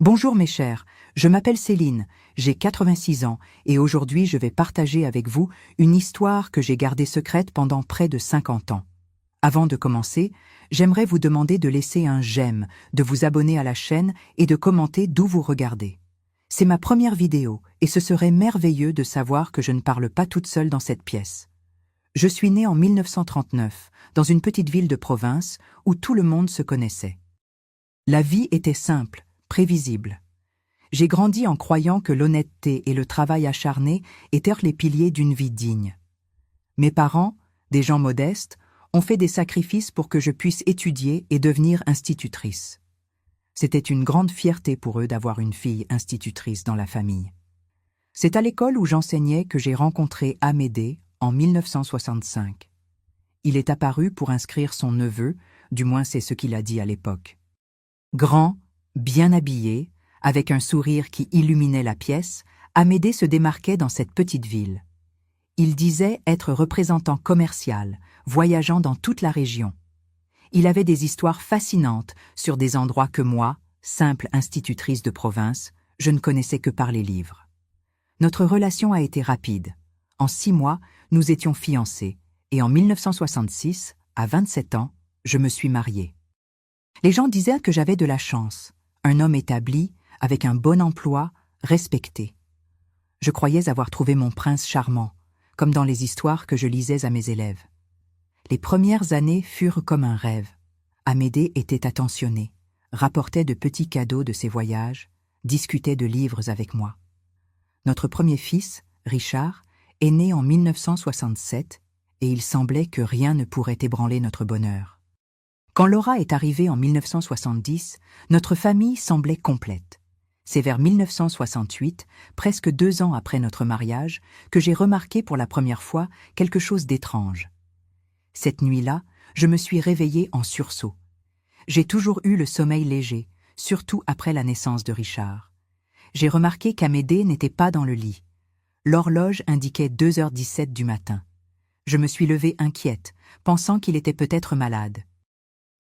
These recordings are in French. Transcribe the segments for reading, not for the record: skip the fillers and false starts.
Bonjour mes chers, je m'appelle Céline, j'ai 86 ans et aujourd'hui je vais partager avec vous une histoire que j'ai gardée secrète pendant près de 50 ans. Avant de commencer, j'aimerais vous demander de laisser un j'aime, de vous abonner à la chaîne et de commenter d'où vous regardez. C'est ma première vidéo et ce serait merveilleux de savoir que je ne parle pas toute seule dans cette pièce. Je suis née en 1939, dans une petite ville de province où tout le monde se connaissait. La vie était simple, prévisible. J'ai grandi en croyant que l'honnêteté et le travail acharné étaient les piliers d'une vie digne. Mes parents, des gens modestes, ont fait des sacrifices pour que je puisse étudier et devenir institutrice. C'était une grande fierté pour eux d'avoir une fille institutrice dans la famille. C'est à l'école où j'enseignais que j'ai rencontré Amédée en 1965. Il est apparu pour inscrire son neveu, du moins c'est ce qu'il a dit à l'époque. Grand, bien habillé, avec un sourire qui illuminait la pièce, Amédée se démarquait dans cette petite ville. Il disait être représentant commercial, voyageant dans toute la région. Il avait des histoires fascinantes sur des endroits que moi, simple institutrice de province, je ne connaissais que par les livres. Notre relation a été rapide. En 6 mois, nous étions fiancés, et en 1966, à 27 ans, je me suis mariée. Les gens disaient que j'avais de la chance, un homme établi, avec un bon emploi, respecté. Je croyais avoir trouvé mon prince charmant, comme dans les histoires que je lisais à mes élèves. Les premières années furent comme un rêve. Amédée était attentionné, rapportait de petits cadeaux de ses voyages, discutait de livres avec moi. Notre premier fils, Richard, est né en 1967 et il semblait que rien ne pourrait ébranler notre bonheur. Quand Laura est arrivée en 1970, notre famille semblait complète. C'est vers 1968, presque 2 ans après notre mariage, que j'ai remarqué pour la première fois quelque chose d'étrange. Cette nuit-là, je me suis réveillée en sursaut. J'ai toujours eu le sommeil léger, surtout après la naissance de Richard. J'ai remarqué qu'Amédée n'était pas dans le lit. L'horloge indiquait 2h17 du matin. Je me suis levée inquiète, pensant qu'il était peut-être malade.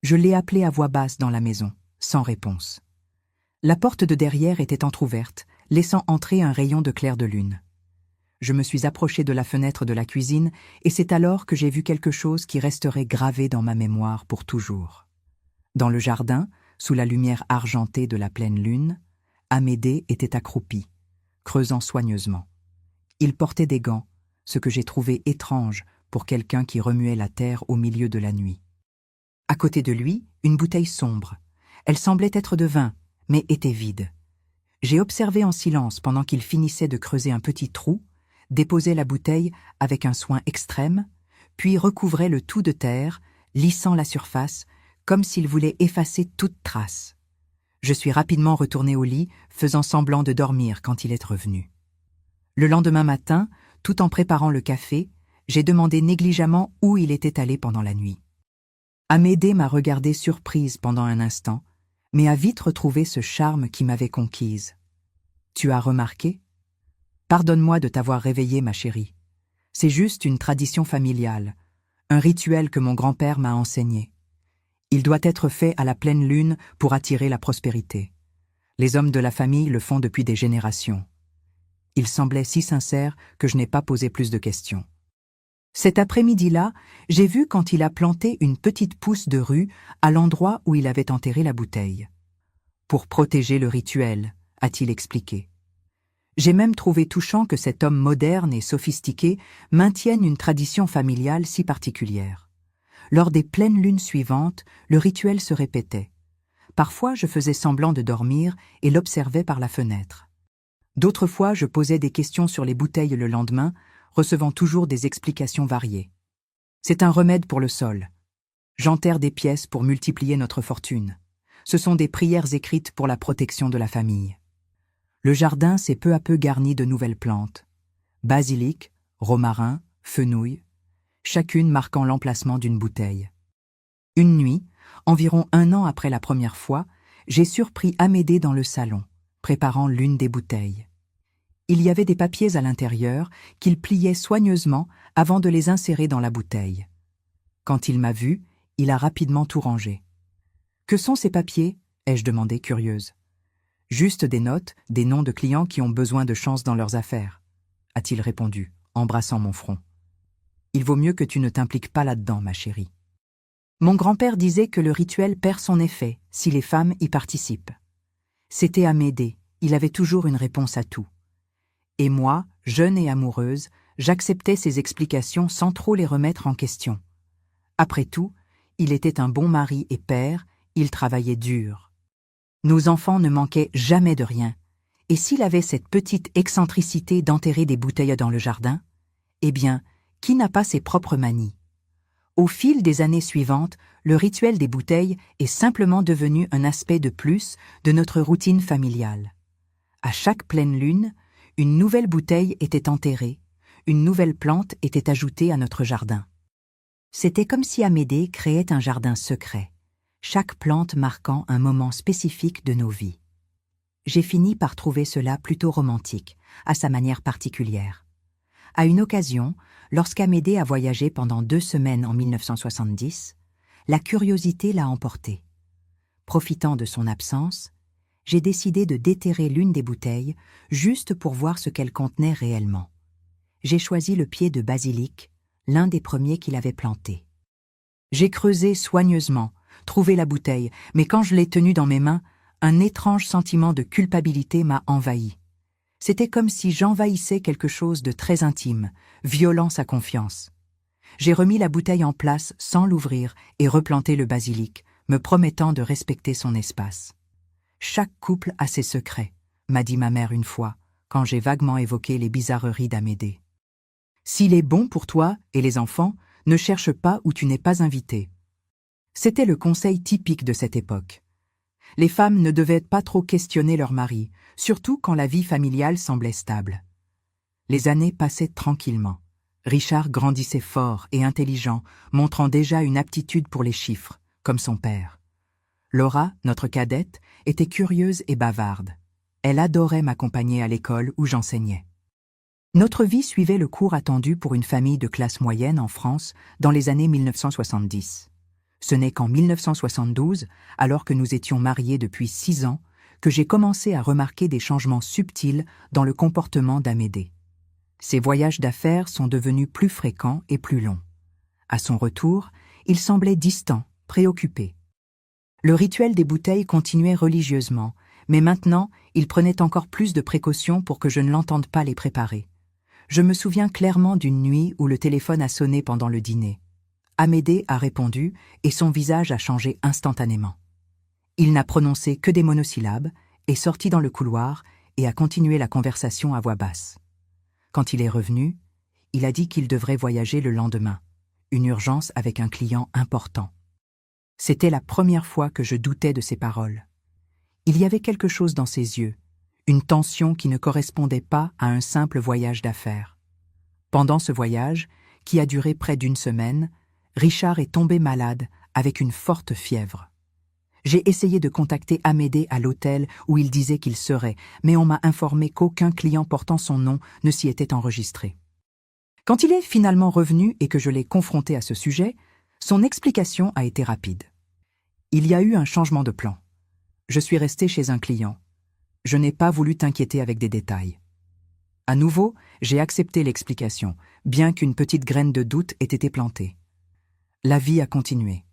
Je l'ai appelé à voix basse dans la maison, sans réponse. La porte de derrière était entr'ouverte, laissant entrer un rayon de clair de lune. Je me suis approchée de la fenêtre de la cuisine et c'est alors que j'ai vu quelque chose qui resterait gravé dans ma mémoire pour toujours. Dans le jardin, sous la lumière argentée de la pleine lune, Amédée était accroupi, creusant soigneusement. Il portait des gants, ce que j'ai trouvé étrange pour quelqu'un qui remuait la terre au milieu de la nuit. À côté de lui, une bouteille sombre. Elle semblait être de vin, mais était vide. J'ai observé en silence pendant qu'il finissait de creuser un petit trou, déposait la bouteille avec un soin extrême, puis recouvrait le tout de terre, lissant la surface, comme s'il voulait effacer toute trace. Je suis rapidement retournée au lit, faisant semblant de dormir quand il est revenu. Le lendemain matin, tout en préparant le café, j'ai demandé négligemment où il était allé pendant la nuit. Amédée m'a regardée surprise pendant un instant, mais a vite retrouvé ce charme qui m'avait conquise. « Tu as remarqué ? Pardonne-moi de t'avoir réveillée, ma chérie. C'est juste une tradition familiale, un rituel que mon grand-père m'a enseigné. Il doit être fait à la pleine lune pour attirer la prospérité. Les hommes de la famille le font depuis des générations. » Il semblait si sincère que je n'ai pas posé plus de questions. Cet après-midi-là, j'ai vu quand il a planté une petite pousse de rue à l'endroit où il avait enterré la bouteille. Pour protéger le rituel, a-t-il expliqué. J'ai même trouvé touchant que cet homme moderne et sophistiqué maintienne une tradition familiale si particulière. Lors des pleines lunes suivantes, le rituel se répétait. Parfois, je faisais semblant de dormir et l'observais par la fenêtre. D'autres fois, je posais des questions sur les bouteilles le lendemain, recevant toujours des explications variées. C'est un remède pour le sol. J'enterre des pièces pour multiplier notre fortune. Ce sont des prières écrites pour la protection de la famille. Le jardin s'est peu à peu garni de nouvelles plantes. Basilic, romarin, fenouil, chacune marquant l'emplacement d'une bouteille. Une nuit, environ 1 an après la première fois, j'ai surpris Amédée dans le salon, préparant l'une des bouteilles. Il y avait des papiers à l'intérieur qu'il pliait soigneusement avant de les insérer dans la bouteille. Quand il m'a vu, il a rapidement tout rangé. « Que sont ces papiers ?» ai-je demandé curieuse. Juste des notes, des noms de clients qui ont besoin de chance dans leurs affaires, a-t-il répondu, embrassant mon front. Il vaut mieux que tu ne t'impliques pas là-dedans, ma chérie. Mon grand-père disait que le rituel perd son effet si les femmes y participent. C'était Amédée, il avait toujours une réponse à tout. Et moi, jeune et amoureuse, j'acceptais ses explications sans trop les remettre en question. Après tout, il était un bon mari et père, il travaillait dur. Nos enfants ne manquaient jamais de rien. Et s'il avait cette petite excentricité d'enterrer des bouteilles dans le jardin, eh bien, qui n'a pas ses propres manies? Au fil des années suivantes, le rituel des bouteilles est simplement devenu un aspect de plus de notre routine familiale. À chaque pleine lune, une nouvelle bouteille était enterrée, une nouvelle plante était ajoutée à notre jardin. C'était comme si Amédée créait un jardin secret, chaque plante marquant un moment spécifique de nos vies. J'ai fini par trouver cela plutôt romantique, à sa manière particulière. À une occasion, lorsqu'Amédée a voyagé pendant 2 semaines en 1970, la curiosité l'a emporté. Profitant de son absence, j'ai décidé de déterrer l'une des bouteilles juste pour voir ce qu'elle contenait réellement. J'ai choisi le pied de basilic, l'un des premiers qu'il avait planté. J'ai creusé soigneusement, trouvé la bouteille, mais quand je l'ai tenue dans mes mains, un étrange sentiment de culpabilité m'a envahi. C'était comme si j'envahissais quelque chose de très intime, violant sa confiance. J'ai remis la bouteille en place sans l'ouvrir et replanté le basilic, me promettant de respecter son espace. Chaque couple a ses secrets, m'a dit ma mère une fois, quand j'ai vaguement évoqué les bizarreries d'Amédée. S'il est bon pour toi et les enfants, ne cherche pas où tu n'es pas invité. C'était le conseil typique de cette époque. Les femmes ne devaient pas trop questionner leur mari, surtout quand la vie familiale semblait stable. Les années passaient tranquillement. Richard grandissait fort et intelligent, montrant déjà une aptitude pour les chiffres, comme son père. Laura, notre cadette, était curieuse et bavarde. Elle adorait m'accompagner à l'école où j'enseignais. Notre vie suivait le cours attendu pour une famille de classe moyenne en France dans les années 1970. Ce n'est qu'en 1972, alors que nous étions mariés depuis 6 ans, que j'ai commencé à remarquer des changements subtils dans le comportement d'Amédée. Ses voyages d'affaires sont devenus plus fréquents et plus longs. À son retour, il semblait distant, préoccupé. Le rituel des bouteilles continuait religieusement, mais maintenant, il prenait encore plus de précautions pour que je ne l'entende pas les préparer. Je me souviens clairement d'une nuit où le téléphone a sonné pendant le dîner. Amédée a répondu et son visage a changé instantanément. Il n'a prononcé que des monosyllabes, est sorti dans le couloir et a continué la conversation à voix basse. Quand il est revenu, il a dit qu'il devrait voyager le lendemain, une urgence avec un client important. C'était la première fois que je doutais de ses paroles. Il y avait quelque chose dans ses yeux, une tension qui ne correspondait pas à un simple voyage d'affaires. Pendant ce voyage, qui a duré près d'1 semaine, Richard est tombé malade avec une forte fièvre. J'ai essayé de contacter Amédée à l'hôtel où il disait qu'il serait, mais on m'a informé qu'aucun client portant son nom ne s'y était enregistré. Quand il est finalement revenu et que je l'ai confronté à ce sujet, son explication a été rapide. Il y a eu un changement de plan. Je suis resté chez un client. Je n'ai pas voulu t'inquiéter avec des détails. À nouveau, j'ai accepté l'explication, bien qu'une petite graine de doute ait été plantée. La vie a continué.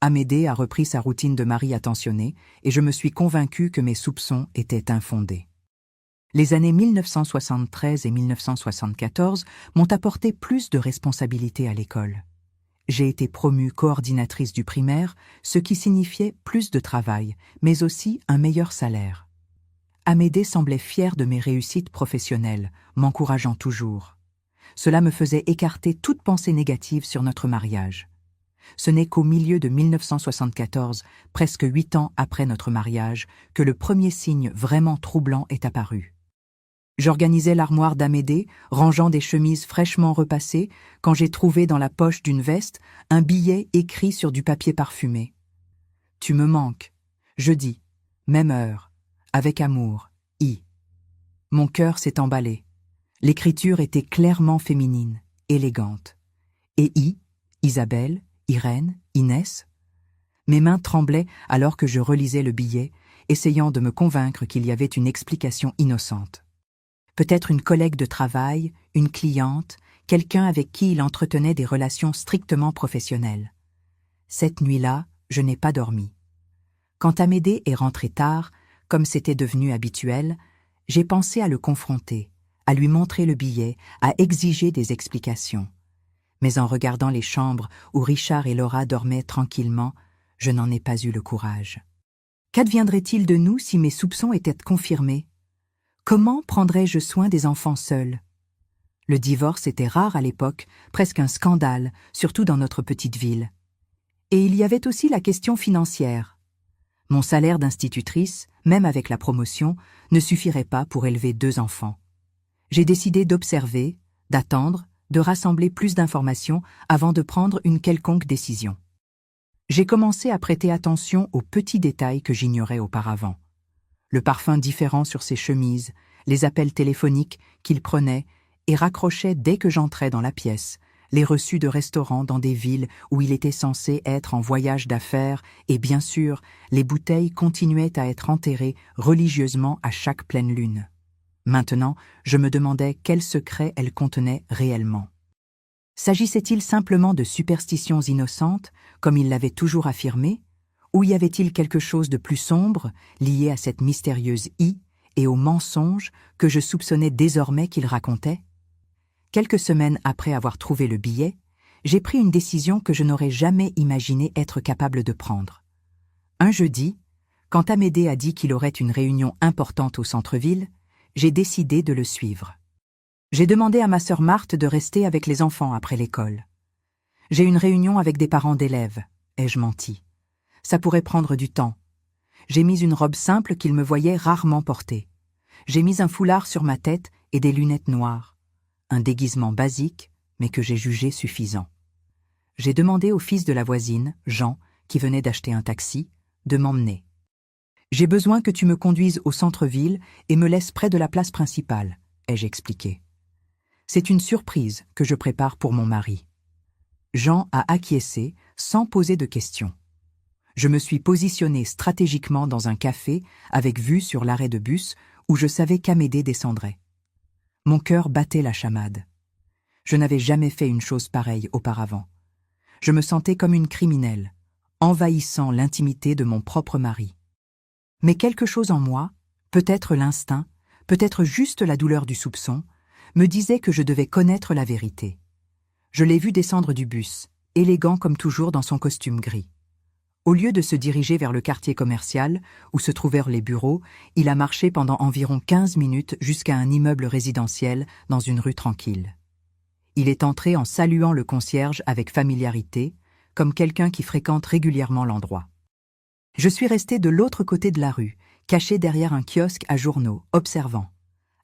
Amédée a repris sa routine de mari attentionné et je me suis convaincu que mes soupçons étaient infondés. Les années 1973 et 1974 m'ont apporté plus de responsabilités à l'école. J'ai été promue coordinatrice du primaire, ce qui signifiait plus de travail, mais aussi un meilleur salaire. Amédée semblait fière de mes réussites professionnelles, m'encourageant toujours. Cela me faisait écarter toute pensée négative sur notre mariage. Ce n'est qu'au milieu de 1974, presque 8 ans après notre mariage, que le premier signe vraiment troublant est apparu. J'organisais l'armoire d'Amédée, rangeant des chemises fraîchement repassées, quand j'ai trouvé dans la poche d'une veste un billet écrit sur du papier parfumé. « Tu me manques. Jeudi, même heure. Avec amour. I. » Mon cœur s'est emballé. L'écriture était clairement féminine, élégante. Et I, Isabelle, Irène, Inès. Mes mains tremblaient alors que je relisais le billet, essayant de me convaincre qu'il y avait une explication innocente. Peut-être une collègue de travail, une cliente, quelqu'un avec qui il entretenait des relations strictement professionnelles. Cette nuit-là, je n'ai pas dormi. Quand Amédée est rentré tard, comme c'était devenu habituel, j'ai pensé à le confronter, à lui montrer le billet, à exiger des explications. Mais en regardant les chambres où Richard et Laura dormaient tranquillement, je n'en ai pas eu le courage. Qu'adviendrait-il de nous si mes soupçons étaient confirmés? Comment prendrais-je soin des enfants seuls? Le divorce était rare à l'époque, presque un scandale, surtout dans notre petite ville. Et il y avait aussi la question financière. Mon salaire d'institutrice, même avec la promotion, ne suffirait pas pour élever 2 enfants. J'ai décidé d'observer, d'attendre, de rassembler plus d'informations avant de prendre une quelconque décision. J'ai commencé à prêter attention aux petits détails que j'ignorais auparavant. Le parfum différent sur ses chemises, les appels téléphoniques qu'il prenait et raccrochait dès que j'entrais dans la pièce, les reçus de restaurants dans des villes où il était censé être en voyage d'affaires, et bien sûr, les bouteilles continuaient à être enterrées religieusement à chaque pleine lune. Maintenant, je me demandais quels secrets elles contenaient réellement. S'agissait-il simplement de superstitions innocentes, comme il l'avait toujours affirmé, ou y avait-il quelque chose de plus sombre, lié à cette mystérieuse et aux mensonges que je soupçonnais désormais qu'il racontait? Quelques semaines après avoir trouvé le billet, j'ai pris une décision que je n'aurais jamais imaginé être capable de prendre. Un jeudi, quand Amédée a dit qu'il aurait une réunion importante au centre-ville, j'ai décidé de le suivre. J'ai demandé à ma sœur Marthe de rester avec les enfants après l'école. J'ai une réunion avec des parents d'élèves, ai-je menti. Ça pourrait prendre du temps. J'ai mis une robe simple qu'il me voyait rarement porter. J'ai mis un foulard sur ma tête et des lunettes noires. Un déguisement basique, mais que j'ai jugé suffisant. J'ai demandé au fils de la voisine, Jean, qui venait d'acheter un taxi, de m'emmener. « J'ai besoin que tu me conduises au centre-ville et me laisses près de la place principale », ai-je expliqué. C'est une surprise que je prépare pour mon mari. Jean a acquiescé sans poser de questions. Je me suis positionné stratégiquement dans un café avec vue sur l'arrêt de bus où je savais qu'Amédée descendrait. Mon cœur battait la chamade. Je n'avais jamais fait une chose pareille auparavant. Je me sentais comme une criminelle, envahissant l'intimité de mon propre mari. Mais quelque chose en moi, peut-être l'instinct, peut-être juste la douleur du soupçon, me disait que je devais connaître la vérité. Je l'ai vu descendre du bus, élégant comme toujours dans son costume gris. Au lieu de se diriger vers le quartier commercial, où se trouvèrent les bureaux, il a marché pendant environ 15 minutes jusqu'à un immeuble résidentiel dans une rue tranquille. Il est entré en saluant le concierge avec familiarité, comme quelqu'un qui fréquente régulièrement l'endroit. Je suis resté de l'autre côté de la rue, caché derrière un kiosque à journaux, observant.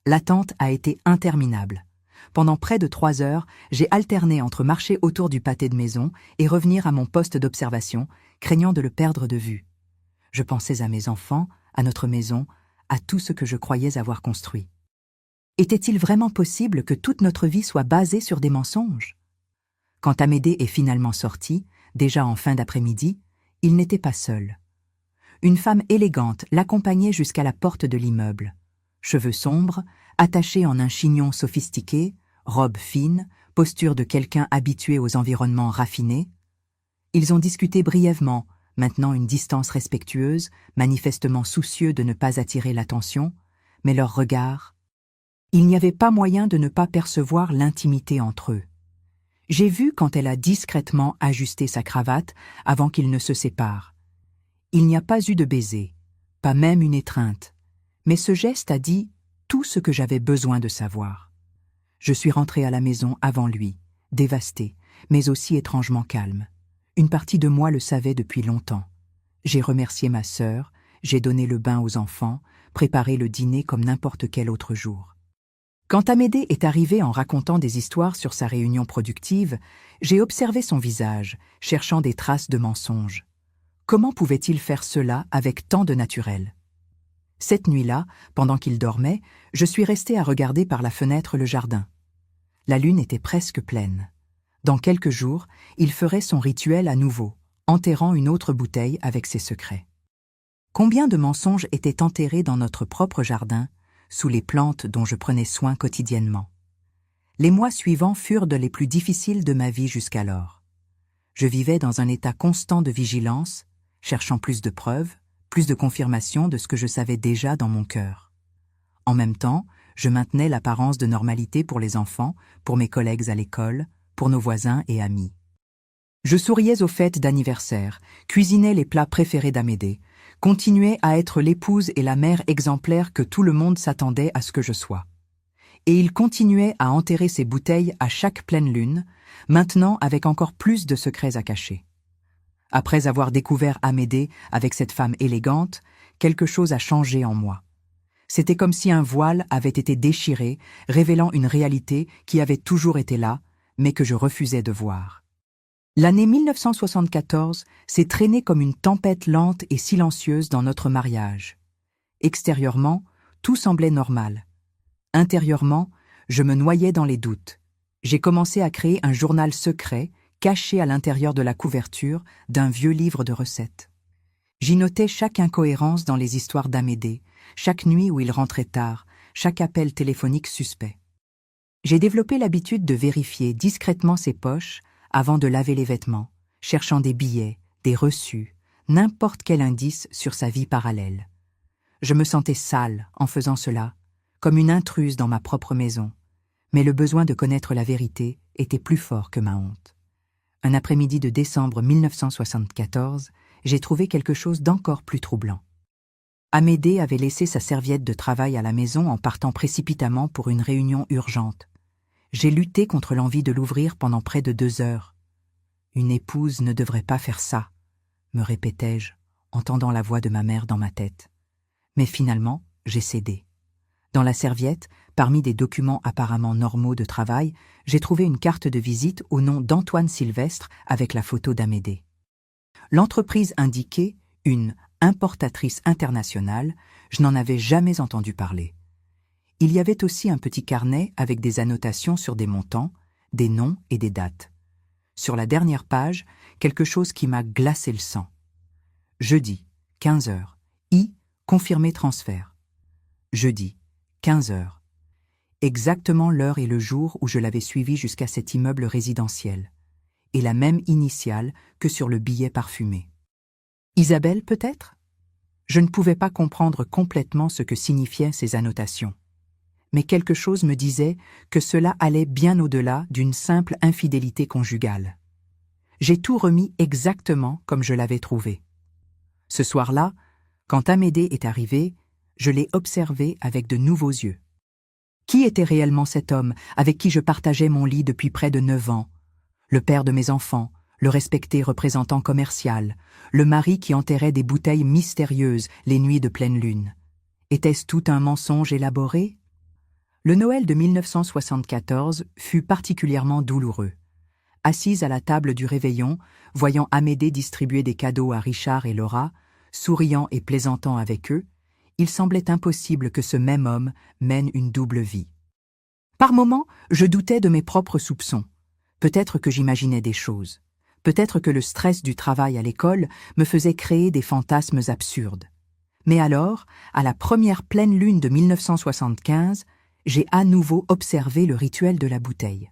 L'attente a été interminable. Pendant près de 3 heures, j'ai alterné entre marcher autour du pâté de maison et revenir à mon poste d'observation, craignant de le perdre de vue. Je pensais à mes enfants, à notre maison, à tout ce que je croyais avoir construit. Était-il vraiment possible que toute notre vie soit basée sur des mensonges? Quand Amédée est finalement sorti, déjà en fin d'après-midi, il n'était pas seul. Une femme élégante l'accompagnait jusqu'à la porte de l'immeuble. Cheveux sombres, attachés en un chignon sophistiqué, robe fine, posture de quelqu'un habitué aux environnements raffinés. Ils ont discuté brièvement, maintenant une distance respectueuse, manifestement soucieux de ne pas attirer l'attention, mais leurs regards... Il n'y avait pas moyen de ne pas percevoir l'intimité entre eux. J'ai vu quand elle a discrètement ajusté sa cravate avant qu'ils ne se séparent. Il n'y a pas eu de baiser, pas même une étreinte, mais ce geste a dit tout ce que j'avais besoin de savoir. Je suis rentré à la maison avant lui, dévasté, mais aussi étrangement calme. Une partie de moi le savait depuis longtemps. J'ai remercié ma sœur, j'ai donné le bain aux enfants, préparé le dîner comme n'importe quel autre jour. Quand Amédée est arrivé en racontant des histoires sur sa réunion productive, j'ai observé son visage, cherchant des traces de mensonges. Comment pouvait-il faire cela avec tant de naturel? Cette nuit-là, pendant qu'il dormait, je suis resté à regarder par la fenêtre le jardin. La lune était presque pleine. Dans quelques jours, il ferait son rituel à nouveau, enterrant une autre bouteille avec ses secrets. Combien de mensonges étaient enterrés dans notre propre jardin, sous les plantes dont je prenais soin quotidiennement. Les mois suivants furent les plus difficiles de ma vie jusqu'alors. Je vivais dans un état constant de vigilance, cherchant plus de preuves, plus de confirmation de ce que je savais déjà dans mon cœur. En même temps, je maintenais l'apparence de normalité pour les enfants, pour mes collègues à l'école, pour nos voisins et amis. Je souriais aux fêtes d'anniversaire, cuisinais les plats préférés d'Amédée, continuais à être l'épouse et la mère exemplaire que tout le monde s'attendait à ce que je sois. Et il continuait à enterrer ses bouteilles à chaque pleine lune, maintenant avec encore plus de secrets à cacher. Après avoir découvert Amédée avec cette femme élégante, quelque chose a changé en moi. C'était comme si un voile avait été déchiré, révélant une réalité qui avait toujours été là, mais que je refusais de voir. L'année 1974 s'est traînée comme une tempête lente et silencieuse dans notre mariage. Extérieurement, tout semblait normal. Intérieurement, je me noyais dans les doutes. J'ai commencé à créer un journal secret, caché à l'intérieur de la couverture d'un vieux livre de recettes. J'y notais chaque incohérence dans les histoires d'Amédée, chaque nuit où il rentrait tard, chaque appel téléphonique suspect. J'ai développé l'habitude de vérifier discrètement ses poches avant de laver les vêtements, cherchant des billets, des reçus, n'importe quel indice sur sa vie parallèle. Je me sentais sale en faisant cela, comme une intruse dans ma propre maison, mais le besoin de connaître la vérité était plus fort que ma honte. Un après-midi de décembre 1974, j'ai trouvé quelque chose d'encore plus troublant. Amédée avait laissé sa serviette de travail à la maison en partant précipitamment pour une réunion urgente. J'ai lutté contre l'envie de l'ouvrir pendant près de 2 heures. « Une épouse ne devrait pas faire ça », me répétais-je, entendant la voix de ma mère dans ma tête. Mais finalement, j'ai cédé. Dans la serviette, parmi des documents apparemment normaux de travail, j'ai trouvé une carte de visite au nom d'Antoine Sylvestre avec la photo d'Amédée. L'entreprise indiquait une importatrice internationale, je n'en avais jamais entendu parler. Il y avait aussi un petit carnet avec des annotations sur des montants, des noms et des dates. Sur la dernière page, quelque chose qui m'a glacé le sang. Jeudi, 15 heures. Confirmé transfert. Jeudi, 15 heures. Exactement l'heure et le jour où je l'avais suivi jusqu'à cet immeuble résidentiel. Et la même initiale que sur le billet parfumé. Isabelle, peut-être? Je ne pouvais pas comprendre complètement ce que signifiaient ces annotations. Mais quelque chose me disait que cela allait bien au-delà d'une simple infidélité conjugale. J'ai tout remis exactement comme je l'avais trouvé. Ce soir-là, quand Amédée est arrivé, je l'ai observé avec de nouveaux yeux. Qui était réellement cet homme avec qui je partageais mon lit depuis près de 9 ans? Le père de mes enfants, le respecté représentant commercial, le mari qui enterrait des bouteilles mystérieuses les nuits de pleine lune. Était-ce tout un mensonge élaboré? Le Noël de 1974 fut particulièrement douloureux. Assise à la table du réveillon, voyant Amédée distribuer des cadeaux à Richard et Laura, souriant et plaisantant avec eux, il semblait impossible que ce même homme mène une double vie. Par moments, je doutais de mes propres soupçons. Peut-être que j'imaginais des choses. Peut-être que le stress du travail à l'école me faisait créer des fantasmes absurdes. Mais alors, à la première pleine lune de 1975, j'ai à nouveau observé le rituel de la bouteille.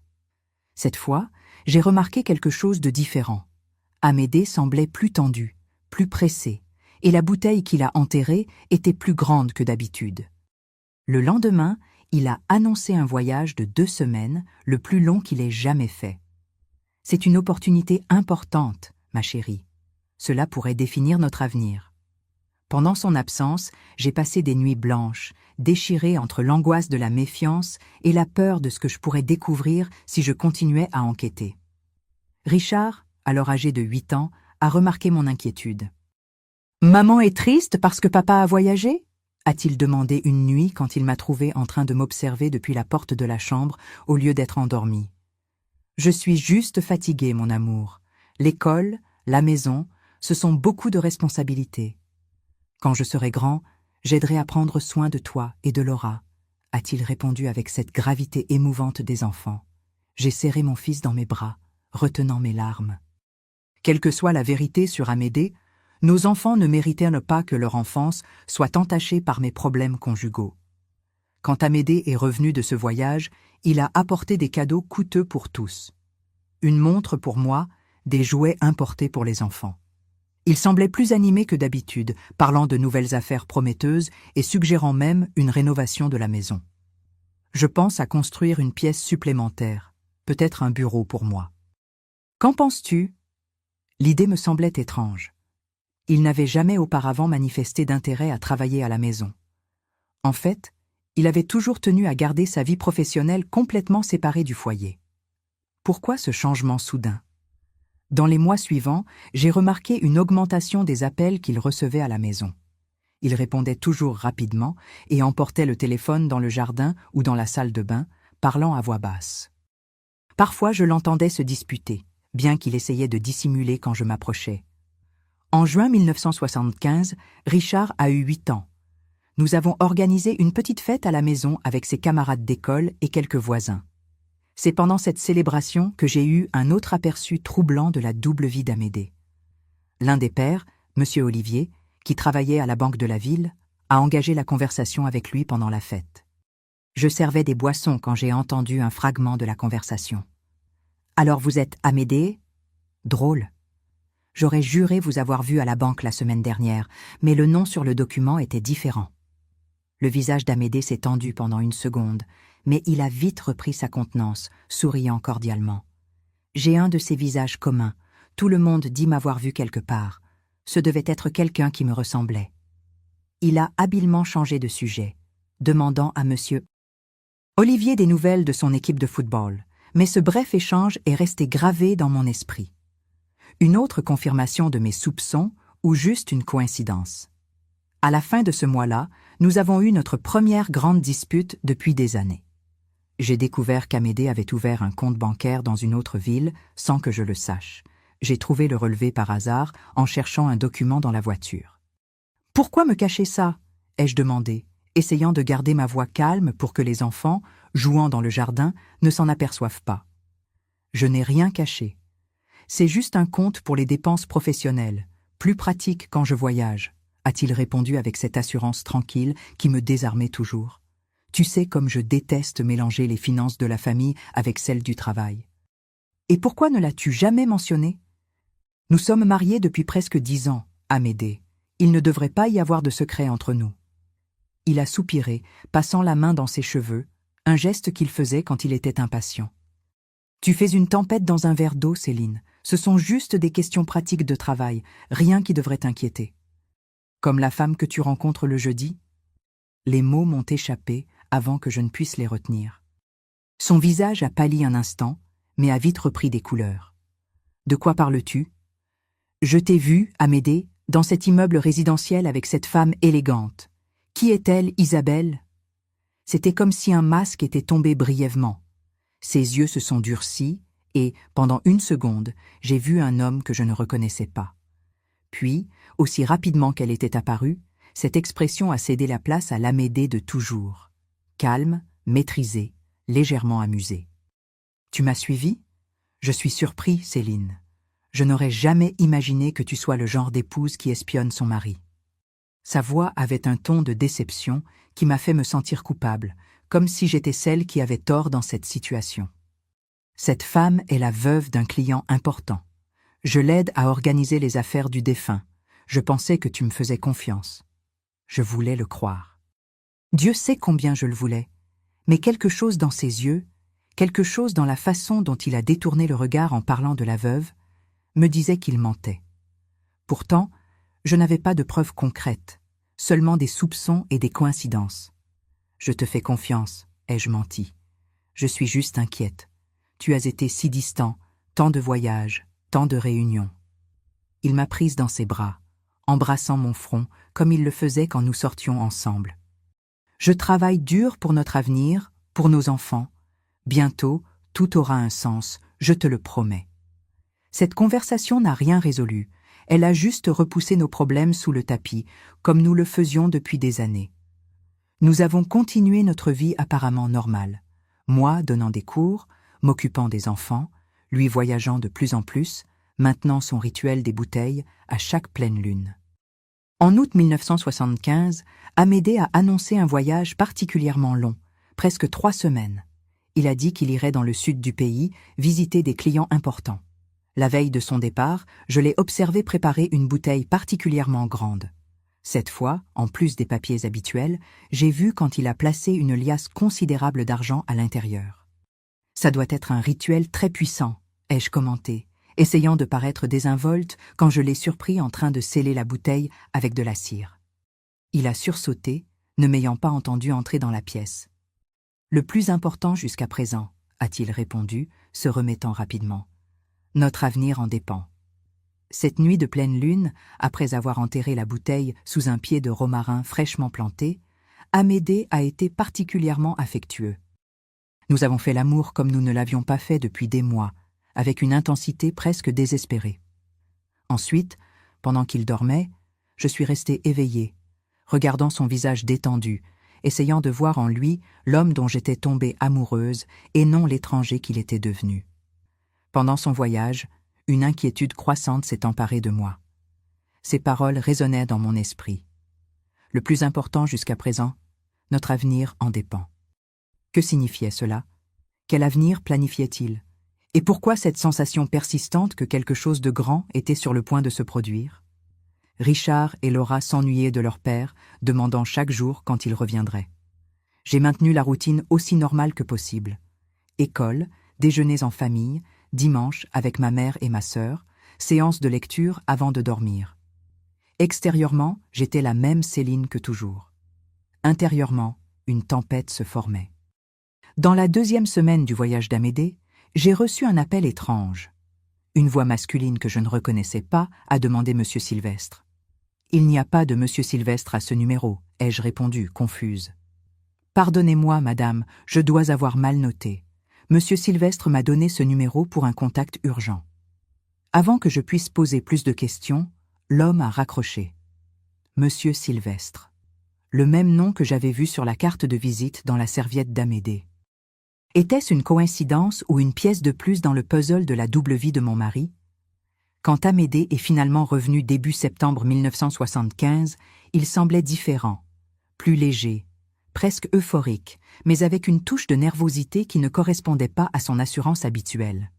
Cette fois, j'ai remarqué quelque chose de différent. Amédée semblait plus tendu, plus pressé, et la bouteille qu'il a enterrée était plus grande que d'habitude. Le lendemain, il a annoncé un voyage de 2 semaines, le plus long qu'il ait jamais fait. C'est une opportunité importante, ma chérie. Cela pourrait définir notre avenir. Pendant son absence, j'ai passé des nuits blanches, déchirées entre l'angoisse de la méfiance et la peur de ce que je pourrais découvrir si je continuais à enquêter. Richard, alors âgé de 8 ans, a remarqué mon inquiétude. « Maman est triste parce que papa a voyagé ?» a-t-il demandé une nuit quand il m'a trouvé en train de m'observer depuis la porte de la chambre au lieu d'être endormi. « Je suis juste fatiguée, mon amour. L'école, la maison, ce sont beaucoup de responsabilités. Quand je serai grand, j'aiderai à prendre soin de toi et de Laura, a-t-il répondu avec cette gravité émouvante des enfants. J'ai serré mon fils dans mes bras, retenant mes larmes. Quelle que soit la vérité sur Amédée, Nos enfants ne méritaient pas que leur enfance soit entachée par mes problèmes conjugaux. Quand Amédée est revenu de ce voyage, il a apporté des cadeaux coûteux pour tous. Une montre pour moi, des jouets importés pour les enfants. Il semblait plus animé que d'habitude, parlant de nouvelles affaires prometteuses et suggérant même une rénovation de la maison. Je pense à construire une pièce supplémentaire, peut-être un bureau pour moi. Qu'en penses-tu ? L'idée me semblait étrange. Il n'avait jamais auparavant manifesté d'intérêt à travailler à la maison. En fait, il avait toujours tenu à garder sa vie professionnelle complètement séparée du foyer. Pourquoi ce changement soudain ? Dans les mois suivants, j'ai remarqué une augmentation des appels qu'il recevait à la maison. Il répondait toujours rapidement et emportait le téléphone dans le jardin ou dans la salle de bain, parlant à voix basse. Parfois, je l'entendais se disputer, bien qu'il essayait de dissimuler quand je m'approchais. En juin 1975, Richard a eu 8 ans. Nous avons organisé une petite fête à la maison avec ses camarades d'école et quelques voisins. C'est pendant cette célébration que j'ai eu un autre aperçu troublant de la double vie d'Amédée. L'un des pères, M. Olivier, qui travaillait à la banque de la ville, a engagé la conversation avec lui pendant la fête. Je servais des boissons quand j'ai entendu un fragment de la conversation. « Alors vous êtes Amédée ? Drôle. J'aurais juré vous avoir vu à la banque la semaine dernière, mais le nom sur le document était différent. » Le visage d'Amédée s'est tendu pendant une seconde, mais il a vite repris sa contenance, souriant cordialement. J'ai un de ces visages communs. Tout le monde dit m'avoir vu quelque part. Ce devait être quelqu'un qui me ressemblait. Il a habilement changé de sujet, demandant à Monsieur Olivier des nouvelles de son équipe de football, mais ce bref échange est resté gravé dans mon esprit. Une autre confirmation de mes soupçons ou juste une coïncidence. À la fin de ce mois-là, nous avons eu notre première grande dispute depuis des années. J'ai découvert qu'Amédée avait ouvert un compte bancaire dans une autre ville sans que je le sache. J'ai trouvé le relevé par hasard en cherchant un document dans la voiture. « Pourquoi me cacher ça ?» ai-je demandé, essayant de garder ma voix calme pour que les enfants, jouant dans le jardin, ne s'en aperçoivent pas. Je n'ai rien caché. C'est juste un compte pour les dépenses professionnelles, plus pratique quand je voyage, a-t-il répondu avec cette assurance tranquille qui me désarmait toujours. Tu sais comme je déteste mélanger les finances de la famille avec celles du travail. Et pourquoi ne l'as-tu jamais mentionné ? Nous sommes mariés depuis presque 10 ans, Amédée. Il ne devrait pas y avoir de secret entre nous. Il a soupiré, passant la main dans ses cheveux, un geste qu'il faisait quand il était impatient. Tu fais une tempête dans un verre d'eau, Céline. Ce sont juste des questions pratiques de travail, rien qui devrait t'inquiéter. Comme la femme que tu rencontres le jeudi ? Les mots m'ont échappé avant que je ne puisse les retenir. Son visage a pâli un instant, mais a vite repris des couleurs. De quoi parles-tu ? Je t'ai vu, Amédée, dans cet immeuble résidentiel avec cette femme élégante. Qui est-elle, Isabelle ? C'était comme si un masque était tombé brièvement. Ses yeux se sont durcis et, pendant une seconde, j'ai vu un homme que je ne reconnaissais pas. Puis, aussi rapidement qu'elle était apparue, cette expression a cédé la place à l'Amédée de toujours. Calme, maîtrisée, légèrement amusée. Tu m'as suivi ? Je suis surpris, Céline. Je n'aurais jamais imaginé que tu sois le genre d'épouse qui espionne son mari. Sa voix avait un ton de déception qui m'a fait me sentir coupable, comme si j'étais celle qui avait tort dans cette situation. Cette femme est la veuve d'un client important. Je l'aide à organiser les affaires du défunt. Je pensais que tu me faisais confiance. Je voulais le croire. Dieu sait combien je le voulais, mais quelque chose dans ses yeux, quelque chose dans la façon dont il a détourné le regard en parlant de la veuve, me disait qu'il mentait. Pourtant, je n'avais pas de preuves concrètes, seulement des soupçons et des coïncidences. Je te fais confiance, ai-je menti. Je suis juste inquiète. Tu as été si distant, tant de voyages, tant de réunions. Il m'a prise dans ses bras, embrassant mon front comme il le faisait quand nous sortions ensemble. Je travaille dur pour notre avenir, pour nos enfants. Bientôt, tout aura un sens, je te le promets. Cette conversation n'a rien résolu, elle a juste repoussé nos problèmes sous le tapis, comme nous le faisions depuis des années. Nous avons continué notre vie apparemment normale, moi donnant des cours, m'occupant des enfants, lui voyageant de plus en plus, maintenant son rituel des bouteilles à chaque pleine lune. En août 1975, Amédée a annoncé un voyage particulièrement long, presque 3 semaines. Il a dit qu'il irait dans le sud du pays visiter des clients importants. La veille de son départ, je l'ai observé préparer une bouteille particulièrement grande. Cette fois, en plus des papiers habituels, j'ai vu quand il a placé une liasse considérable d'argent à l'intérieur. « Ça doit être un rituel très puissant », ai-je commenté, essayant de paraître désinvolte quand je l'ai surpris en train de sceller la bouteille avec de la cire. Il a sursauté, ne m'ayant pas entendu entrer dans la pièce. « Le plus important jusqu'à présent, » a-t-il répondu, se remettant rapidement. « Notre avenir en dépend. » Cette nuit de pleine lune, après avoir enterré la bouteille sous un pied de romarin fraîchement planté, Amédée a été particulièrement affectueux. Nous avons fait l'amour comme nous ne l'avions pas fait depuis des mois, avec une intensité presque désespérée. Ensuite, pendant qu'il dormait, je suis restée éveillée, regardant son visage détendu, essayant de voir en lui l'homme dont j'étais tombée amoureuse et non l'étranger qu'il était devenu. Pendant son voyage, une inquiétude croissante s'est emparée de moi. Ces paroles résonnaient dans mon esprit. Le plus important jusqu'à présent, notre avenir en dépend. Que signifiait cela? Quel avenir planifiait-il? Et pourquoi cette sensation persistante que quelque chose de grand était sur le point de se produire? Richard et Laura s'ennuyaient de leur père, demandant chaque jour quand il reviendrait. J'ai maintenu la routine aussi normale que possible. École, déjeuners en famille, dimanche avec ma mère et ma sœur, séance de lecture avant de dormir. Extérieurement, j'étais la même Céline que toujours. Intérieurement, une tempête se formait. Dans la 2e semaine du voyage d'Amédée, j'ai reçu un appel étrange. Une voix masculine que je ne reconnaissais pas a demandé M. Sylvestre. « Il n'y a pas de M. Sylvestre à ce numéro », ai-je répondu, confuse. « Pardonnez-moi, madame, je dois avoir mal noté. M. Sylvestre m'a donné ce numéro pour un contact urgent. » Avant que je puisse poser plus de questions, l'homme a raccroché. M. Sylvestre. Le même nom que j'avais vu sur la carte de visite dans la serviette d'Amédée. Était-ce une coïncidence ou une pièce de plus dans le puzzle de la double vie de mon mari? Quand Amédée est finalement revenu début septembre 1975, il semblait différent, plus léger, presque euphorique, mais avec une touche de nervosité qui ne correspondait pas à son assurance habituelle.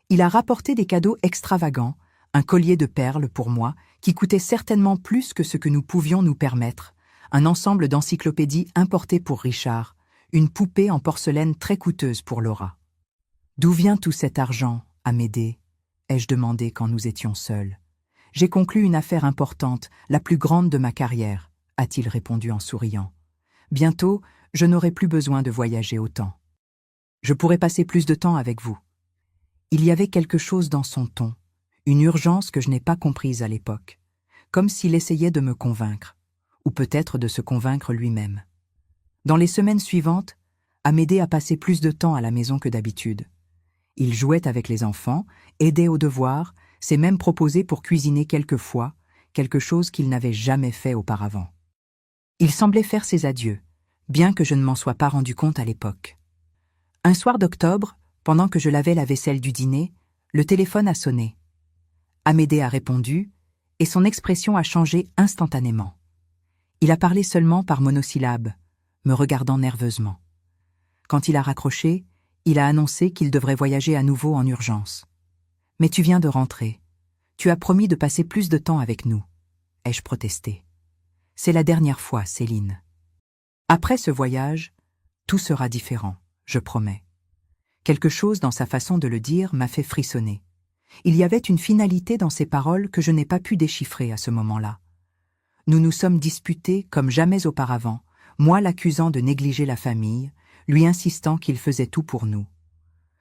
Il a rapporté des cadeaux extravagants, un collier de perles pour moi, qui coûtait certainement plus que ce que nous pouvions nous permettre, un ensemble d'encyclopédies importées pour Richard, une poupée en porcelaine très coûteuse pour Laura. « D'où vient tout cet argent, Amédée ?» ai-je demandé quand nous étions seuls. « J'ai conclu une affaire importante, la plus grande de ma carrière, » a-t-il répondu en souriant. « Bientôt, je n'aurai plus besoin de voyager autant. Je pourrai passer plus de temps avec vous. » Il y avait quelque chose dans son ton, une urgence que je n'ai pas comprise à l'époque, comme s'il essayait de me convaincre, ou peut-être de se convaincre lui-même. Dans les semaines suivantes, Amédée a passé plus de temps à la maison que d'habitude. Il jouait avec les enfants, aidait aux devoirs, s'est même proposé pour cuisiner quelquefois, quelque chose qu'il n'avait jamais fait auparavant. Il semblait faire ses adieux, bien que je ne m'en sois pas rendu compte à l'époque. Un soir d'octobre, pendant que je lavais la vaisselle du dîner, le téléphone a sonné. Amédée a répondu, et son expression a changé instantanément. Il a parlé seulement par monosyllabes, me regardant nerveusement. Quand il a raccroché, il a annoncé qu'il devrait voyager à nouveau en urgence. « Mais tu viens de rentrer. Tu as promis de passer plus de temps avec nous. » ai-je protesté. « C'est la dernière fois, Céline. Après ce voyage, tout sera différent, je promets. » Quelque chose dans sa façon de le dire m'a fait frissonner. Il y avait une finalité dans ses paroles que je n'ai pas pu déchiffrer à ce moment-là. Nous nous sommes disputés comme jamais auparavant, moi l'accusant de négliger la famille, lui insistant qu'il faisait tout pour nous.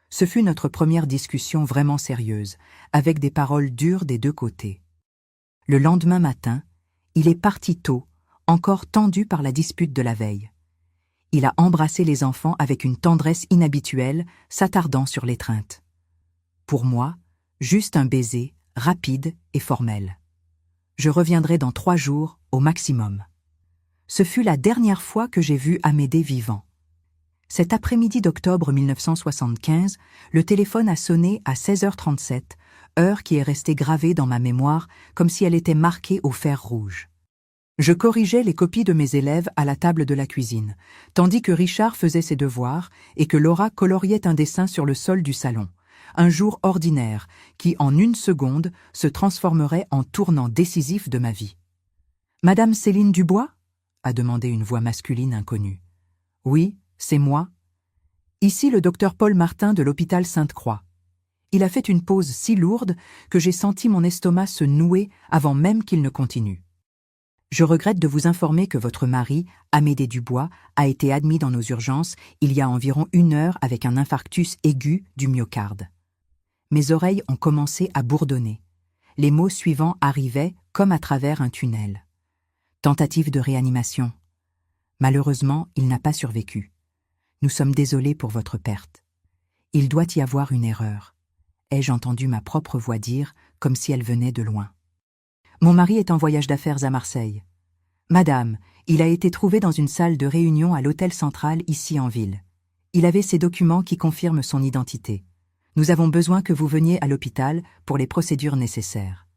Ce fut notre première discussion vraiment sérieuse, avec des paroles dures des deux côtés. Le lendemain matin, il est parti tôt, encore tendu par la dispute de la veille. Il a embrassé les enfants avec une tendresse inhabituelle, s'attardant sur l'étreinte. Pour moi, juste un baiser, rapide et formel. Je reviendrai dans 3 jours, au maximum. Ce fut la dernière fois que j'ai vu Amédée vivant. Cet après-midi d'octobre 1975, le téléphone a sonné à 16h37, heure qui est restée gravée dans ma mémoire comme si elle était marquée au fer rouge. Je corrigeais les copies de mes élèves à la table de la cuisine, tandis que Richard faisait ses devoirs et que Laura coloriait un dessin sur le sol du salon. Un jour ordinaire qui, en une seconde, se transformerait en tournant décisif de ma vie. « Madame Céline Dubois ?» a demandé une voix masculine inconnue. « Oui, c'est moi. Ici le docteur Paul Martin de l'hôpital Sainte-Croix. » Il a fait une pause si lourde que j'ai senti mon estomac se nouer avant même qu'il ne continue. « Je regrette de vous informer que votre mari, Amédée Dubois, a été admis dans nos urgences il y a environ 1 heure avec un infarctus aigu du myocarde. » Mes oreilles ont commencé à bourdonner. Les mots suivants arrivaient comme à travers un tunnel. Tentative de réanimation. Malheureusement, il n'a pas survécu. Nous sommes désolés pour votre perte. Il doit y avoir une erreur. Ai-je entendu ma propre voix dire, comme si elle venait de loin. Mon mari est en voyage d'affaires à Marseille. Madame, il a été trouvé dans une salle de réunion à l'hôtel central ici en ville. Il avait ses documents qui confirment son identité. Nous avons besoin que vous veniez à l'hôpital pour les procédures nécessaires.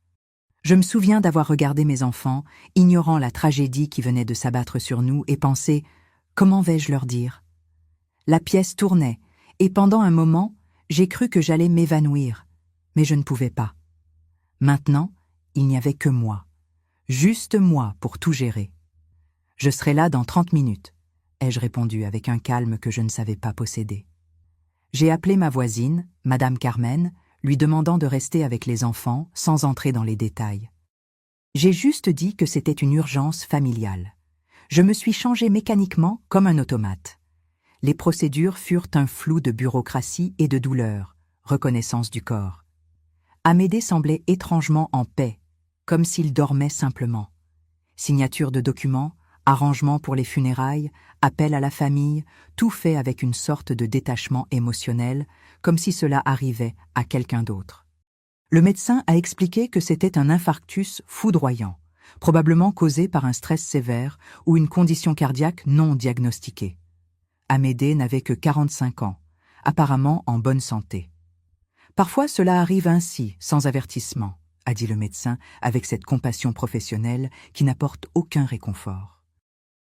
Je me souviens d'avoir regardé mes enfants, ignorant la tragédie qui venait de s'abattre sur nous et pensé « Comment vais-je leur dire ?» La pièce tournait, et pendant un moment, j'ai cru que j'allais m'évanouir, mais je ne pouvais pas. Maintenant, il n'y avait que moi, juste moi pour tout gérer. « Je serai là dans 30 minutes, ai-je répondu avec un calme que je ne savais pas posséder. J'ai appelé ma voisine, Madame Carmen, lui demandant de rester avec les enfants sans entrer dans les détails. J'ai juste dit que c'était une urgence familiale. Je me suis changé mécaniquement comme un automate. Les procédures furent un flou de bureaucratie et de douleur, reconnaissance du corps. Amédée semblait étrangement en paix, comme s'il dormait simplement. Signature de documents, arrangement pour les funérailles, appel à la famille, tout fait avec une sorte de détachement émotionnel, comme si cela arrivait à quelqu'un d'autre. Le médecin a expliqué que c'était un infarctus foudroyant, probablement causé par un stress sévère ou une condition cardiaque non diagnostiquée. Amédée n'avait que 45 ans, apparemment en bonne santé. Parfois cela arrive ainsi, sans avertissement, a dit le médecin avec cette compassion professionnelle qui n'apporte aucun réconfort.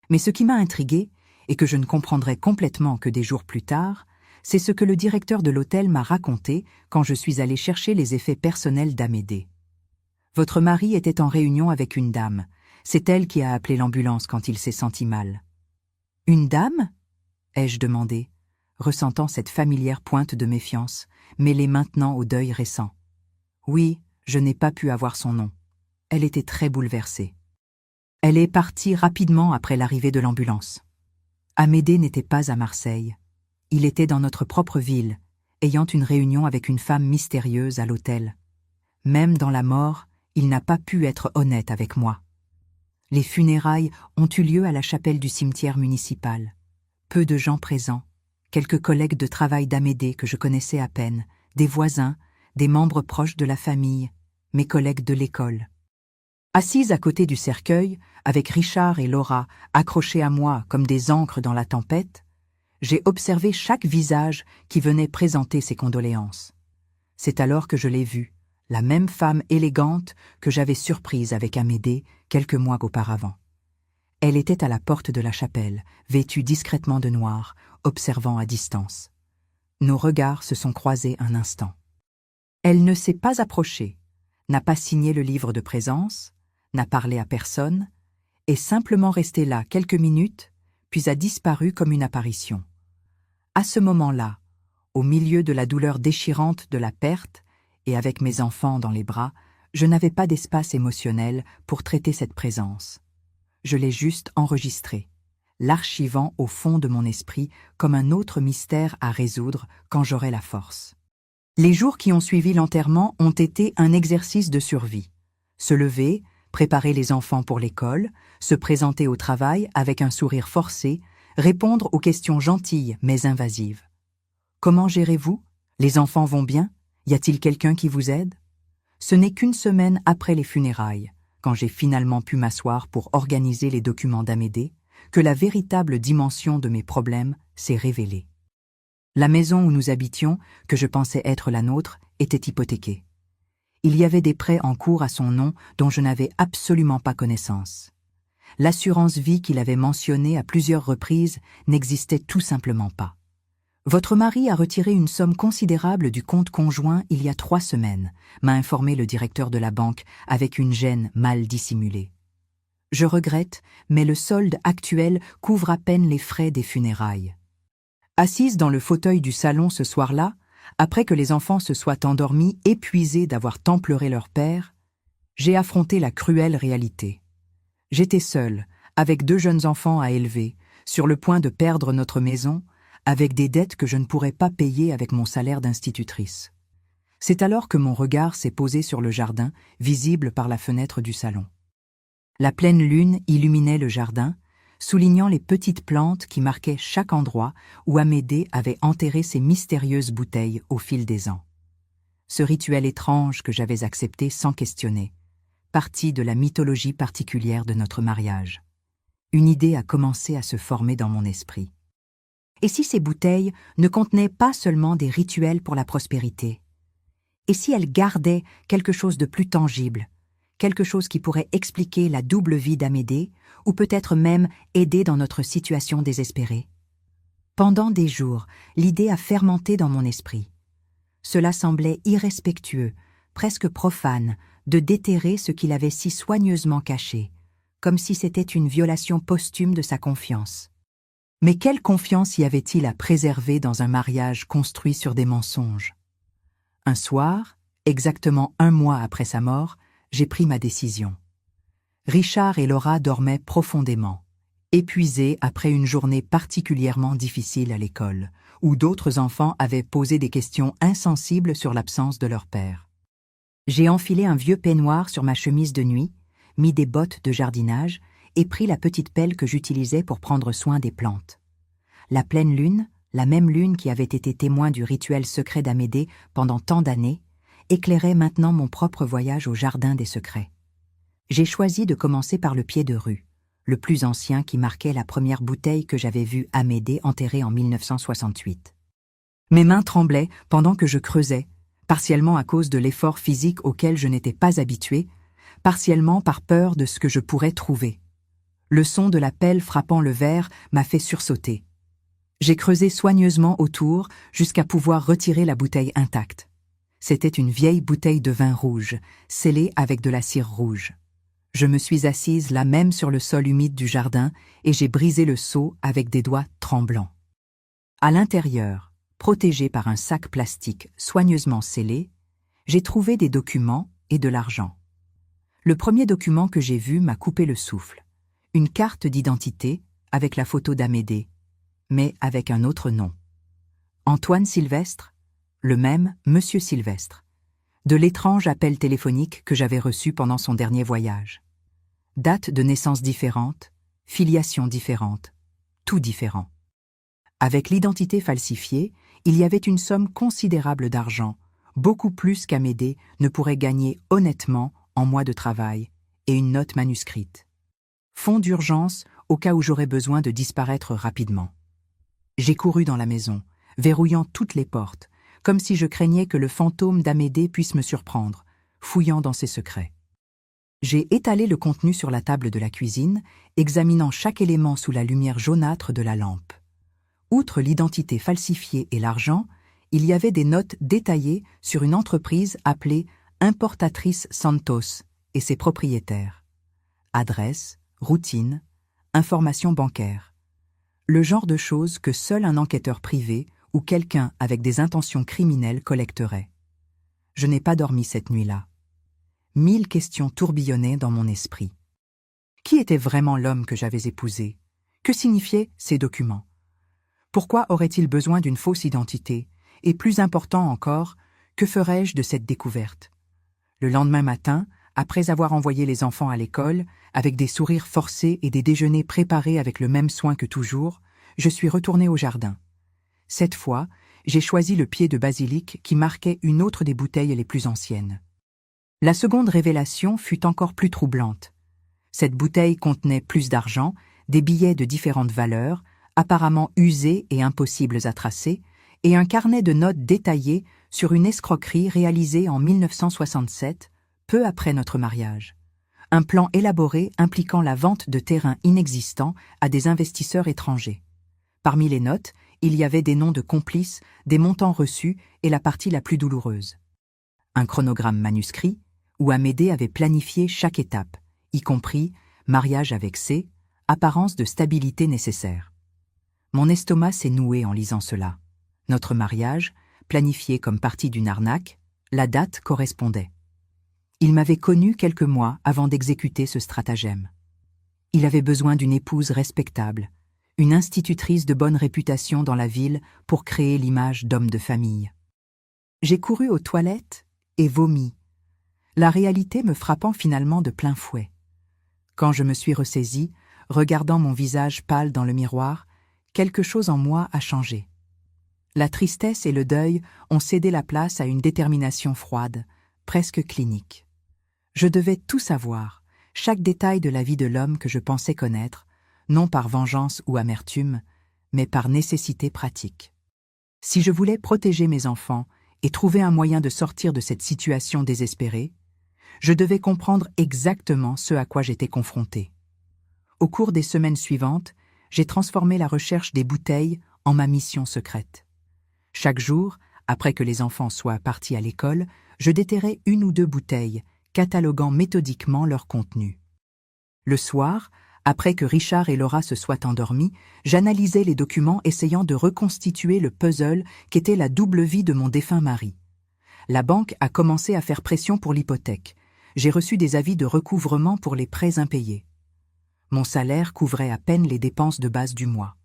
Mais ce qui m'a intrigué, et que je ne comprendrai complètement que des jours plus tard, c'est ce que le directeur de l'hôtel m'a raconté quand je suis allé chercher les effets personnels d'Amédée. Votre mari était en réunion avec une dame. C'est elle qui a appelé l'ambulance quand il s'est senti mal. Une dame ? Ai-je demandé, ressentant cette familière pointe de méfiance, mêlée maintenant au deuil récent. Oui, je n'ai pas pu avoir son nom. Elle était très bouleversée. Elle est partie rapidement après l'arrivée de l'ambulance. Amédée n'était pas à Marseille. Il était dans notre propre ville, ayant une réunion avec une femme mystérieuse à l'hôtel. Même dans la mort, il n'a pas pu être honnête avec moi. Les funérailles ont eu lieu à la chapelle du cimetière municipal. Peu de gens présents, quelques collègues de travail d'Amédée que je connaissais à peine, des voisins, des membres proches de la famille, mes collègues de l'école. Assise à côté du cercueil, avec Richard et Laura accrochés à moi comme des ancres dans la tempête, j'ai observé chaque visage qui venait présenter ses condoléances. C'est alors que je l'ai vue, la même femme élégante que j'avais surprise avec Amédée quelques mois auparavant. Elle était à la porte de la chapelle, vêtue discrètement de noir, observant à distance. Nos regards se sont croisés un instant. Elle ne s'est pas approchée, n'a pas signé le livre de présence, n'a parlé à personne, est simplement restée là quelques minutes, puis a disparu comme une apparition. À ce moment-là, au milieu de la douleur déchirante de la perte, et avec mes enfants dans les bras, je n'avais pas d'espace émotionnel pour traiter cette présence. Je l'ai juste enregistrée, l'archivant au fond de mon esprit comme un autre mystère à résoudre quand j'aurai la force. Les jours qui ont suivi l'enterrement ont été un exercice de survie. Se lever, préparer les enfants pour l'école, se présenter au travail avec un sourire forcé, répondre aux questions gentilles mais invasives. Comment gérez-vous? Les enfants vont bien? Y a-t-il quelqu'un qui vous aide? Ce n'est qu'une semaine après les funérailles, quand j'ai finalement pu m'asseoir pour organiser les documents d'Amédée, que la véritable dimension de mes problèmes s'est révélée. La maison où nous habitions, que je pensais être la nôtre, était hypothéquée. il y avait des prêts en cours à son nom dont je n'avais absolument pas connaissance. L'assurance vie qu'il avait mentionnée à plusieurs reprises n'existait tout simplement pas. Votre mari a retiré une somme considérable du compte conjoint il y a 3 semaines, m'a informé le directeur de la banque avec une gêne mal dissimulée. Je regrette, mais le solde actuel couvre à peine les frais des funérailles. Assise dans le fauteuil du salon ce soir-là, après que les enfants se soient endormis, épuisés d'avoir tant pleuré leur père, j'ai affronté la cruelle réalité. J'étais seule, avec 2 jeunes enfants à élever, sur le point de perdre notre maison, avec des dettes que je ne pourrais pas payer avec mon salaire d'institutrice. C'est alors que mon regard s'est posé sur le jardin, visible par la fenêtre du salon. La pleine lune illuminait le jardin, soulignant les petites plantes qui marquaient chaque endroit où Amédée avait enterré ses mystérieuses bouteilles au fil des ans. Ce rituel étrange que j'avais accepté sans questionner, partie de la mythologie particulière de notre mariage. Une idée a commencé à se former dans mon esprit. Et si ces bouteilles ne contenaient pas seulement des rituels pour la prospérité? Et si elles gardaient quelque chose de plus tangible, quelque chose qui pourrait expliquer la double vie d'Amédée, ou peut-être même aider dans notre situation désespérée? Pendant des jours, l'idée a fermenté dans mon esprit. Cela semblait irrespectueux, presque profane, de déterrer ce qu'il avait si soigneusement caché, comme si c'était une violation posthume de sa confiance. Mais quelle confiance y avait-il à préserver dans un mariage construit sur des mensonges? Un soir, exactement 1 mois après sa mort, j'ai pris ma décision. Richard et Laura dormaient profondément, épuisés après une journée particulièrement difficile à l'école, où d'autres enfants avaient posé des questions insensibles sur l'absence de leur père. J'ai enfilé un vieux peignoir sur ma chemise de nuit, mis des bottes de jardinage et pris la petite pelle que j'utilisais pour prendre soin des plantes. La pleine lune, la même lune qui avait été témoin du rituel secret d'Amédée pendant tant d'années, éclairait maintenant mon propre voyage au jardin des secrets. J'ai choisi de commencer par le pied de rue, le plus ancien qui marquait la première bouteille que j'avais vue Amédée enterrée en 1968. Mes mains tremblaient pendant que je creusais, partiellement à cause de l'effort physique auquel je n'étais pas habituée, partiellement par peur de ce que je pourrais trouver. Le son de la pelle frappant le verre m'a fait sursauter. J'ai creusé soigneusement autour jusqu'à pouvoir retirer la bouteille intacte. C'était une vieille bouteille de vin rouge, scellée avec de la cire rouge. Je me suis assise là même sur le sol humide du jardin et j'ai brisé le seau avec des doigts tremblants. À l'intérieur, protégé par un sac plastique soigneusement scellé, j'ai trouvé des documents et de l'argent. Le premier document que j'ai vu m'a coupé le souffle. Une carte d'identité avec la photo d'Amédée, mais avec un autre nom. Antoine Sylvestre, le même Monsieur Sylvestre, de l'étrange appel téléphonique que j'avais reçu pendant son dernier voyage. Date de naissance différente, filiation différente, tout différent. Avec l'identité falsifiée, il y avait une somme considérable d'argent, beaucoup plus qu'Amédée ne pourrait gagner honnêtement en mois de travail, et une note manuscrite. Fonds d'urgence au cas où j'aurais besoin de disparaître rapidement. J'ai couru dans la maison, verrouillant toutes les portes, comme si je craignais que le fantôme d'Amédée puisse me surprendre, fouillant dans ses secrets. J'ai étalé le contenu sur la table de la cuisine, examinant chaque élément sous la lumière jaunâtre de la lampe. Outre l'identité falsifiée et l'argent, il y avait des notes détaillées sur une entreprise appelée Importatrice Santos et ses propriétaires. Adresse, routine, informations bancaires. Le genre de choses que seul un enquêteur privé ou quelqu'un avec des intentions criminelles collecterait. Je n'ai pas dormi cette nuit-là. 1000 questions tourbillonnaient dans mon esprit. Qui était vraiment l'homme que j'avais épousé? Que signifiaient ces documents? Pourquoi aurait-il besoin d'une fausse identité? Et plus important encore, que ferais-je de cette découverte? Le lendemain matin, après avoir envoyé les enfants à l'école, avec des sourires forcés et des déjeuners préparés avec le même soin que toujours, je suis retournée au jardin. Cette fois, j'ai choisi le pied de basilic qui marquait une autre des bouteilles les plus anciennes. La seconde révélation fut encore plus troublante. Cette bouteille contenait plus d'argent, des billets de différentes valeurs, apparemment usés et impossibles à tracer, et un carnet de notes détaillé sur une escroquerie réalisée en 1967, peu après notre mariage. Un plan élaboré impliquant la vente de terrains inexistants à des investisseurs étrangers. Parmi les notes, il y avait des noms de complices, des montants reçus et la partie la plus douloureuse. Un chronogramme manuscrit où Amédée avait planifié chaque étape, y compris mariage avec C, apparence de stabilité nécessaire. Mon estomac s'est noué en lisant cela. Notre mariage, planifié comme partie d'une arnaque, la date correspondait. Il m'avait connu quelques mois avant d'exécuter ce stratagème. Il avait besoin d'une épouse respectable, une institutrice de bonne réputation dans la ville pour créer l'image d'homme de famille. J'ai couru aux toilettes et vomi, la réalité me frappant finalement de plein fouet. Quand je me suis ressaisie, regardant mon visage pâle dans le miroir, quelque chose en moi a changé. La tristesse et le deuil ont cédé la place à une détermination froide, presque clinique. Je devais tout savoir, chaque détail de la vie de l'homme que je pensais connaître, non par vengeance ou amertume, mais par nécessité pratique. Si je voulais protéger mes enfants et trouver un moyen de sortir de cette situation désespérée, je devais comprendre exactement ce à quoi j'étais confronté. Au cours des semaines suivantes, j'ai transformé la recherche des bouteilles en ma mission secrète. Chaque jour, après que les enfants soient partis à l'école, je déterrais 1 ou 2 bouteilles, cataloguant méthodiquement leur contenu. Le soir, après que Richard et Laura se soient endormis, j'analysais les documents essayant de reconstituer le puzzle qu'était la double vie de mon défunt mari. La banque a commencé à faire pression pour l'hypothèque. J'ai reçu des avis de recouvrement pour les prêts impayés. Mon salaire couvrait à peine les dépenses de base du mois.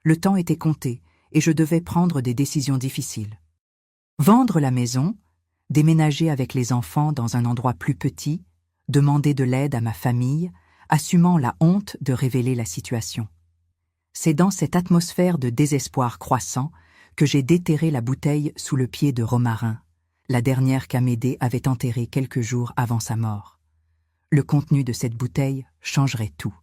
Le temps était compté et je devais prendre des décisions difficiles. Vendre la maison, déménager avec les enfants dans un endroit plus petit, demander de l'aide à ma famille, assumant la honte de révéler la situation. C'est dans cette atmosphère de désespoir croissant que j'ai déterré la bouteille sous le pied de Romarin, la dernière qu'Amédée avait enterrée quelques jours avant sa mort. Le contenu de cette bouteille changerait tout.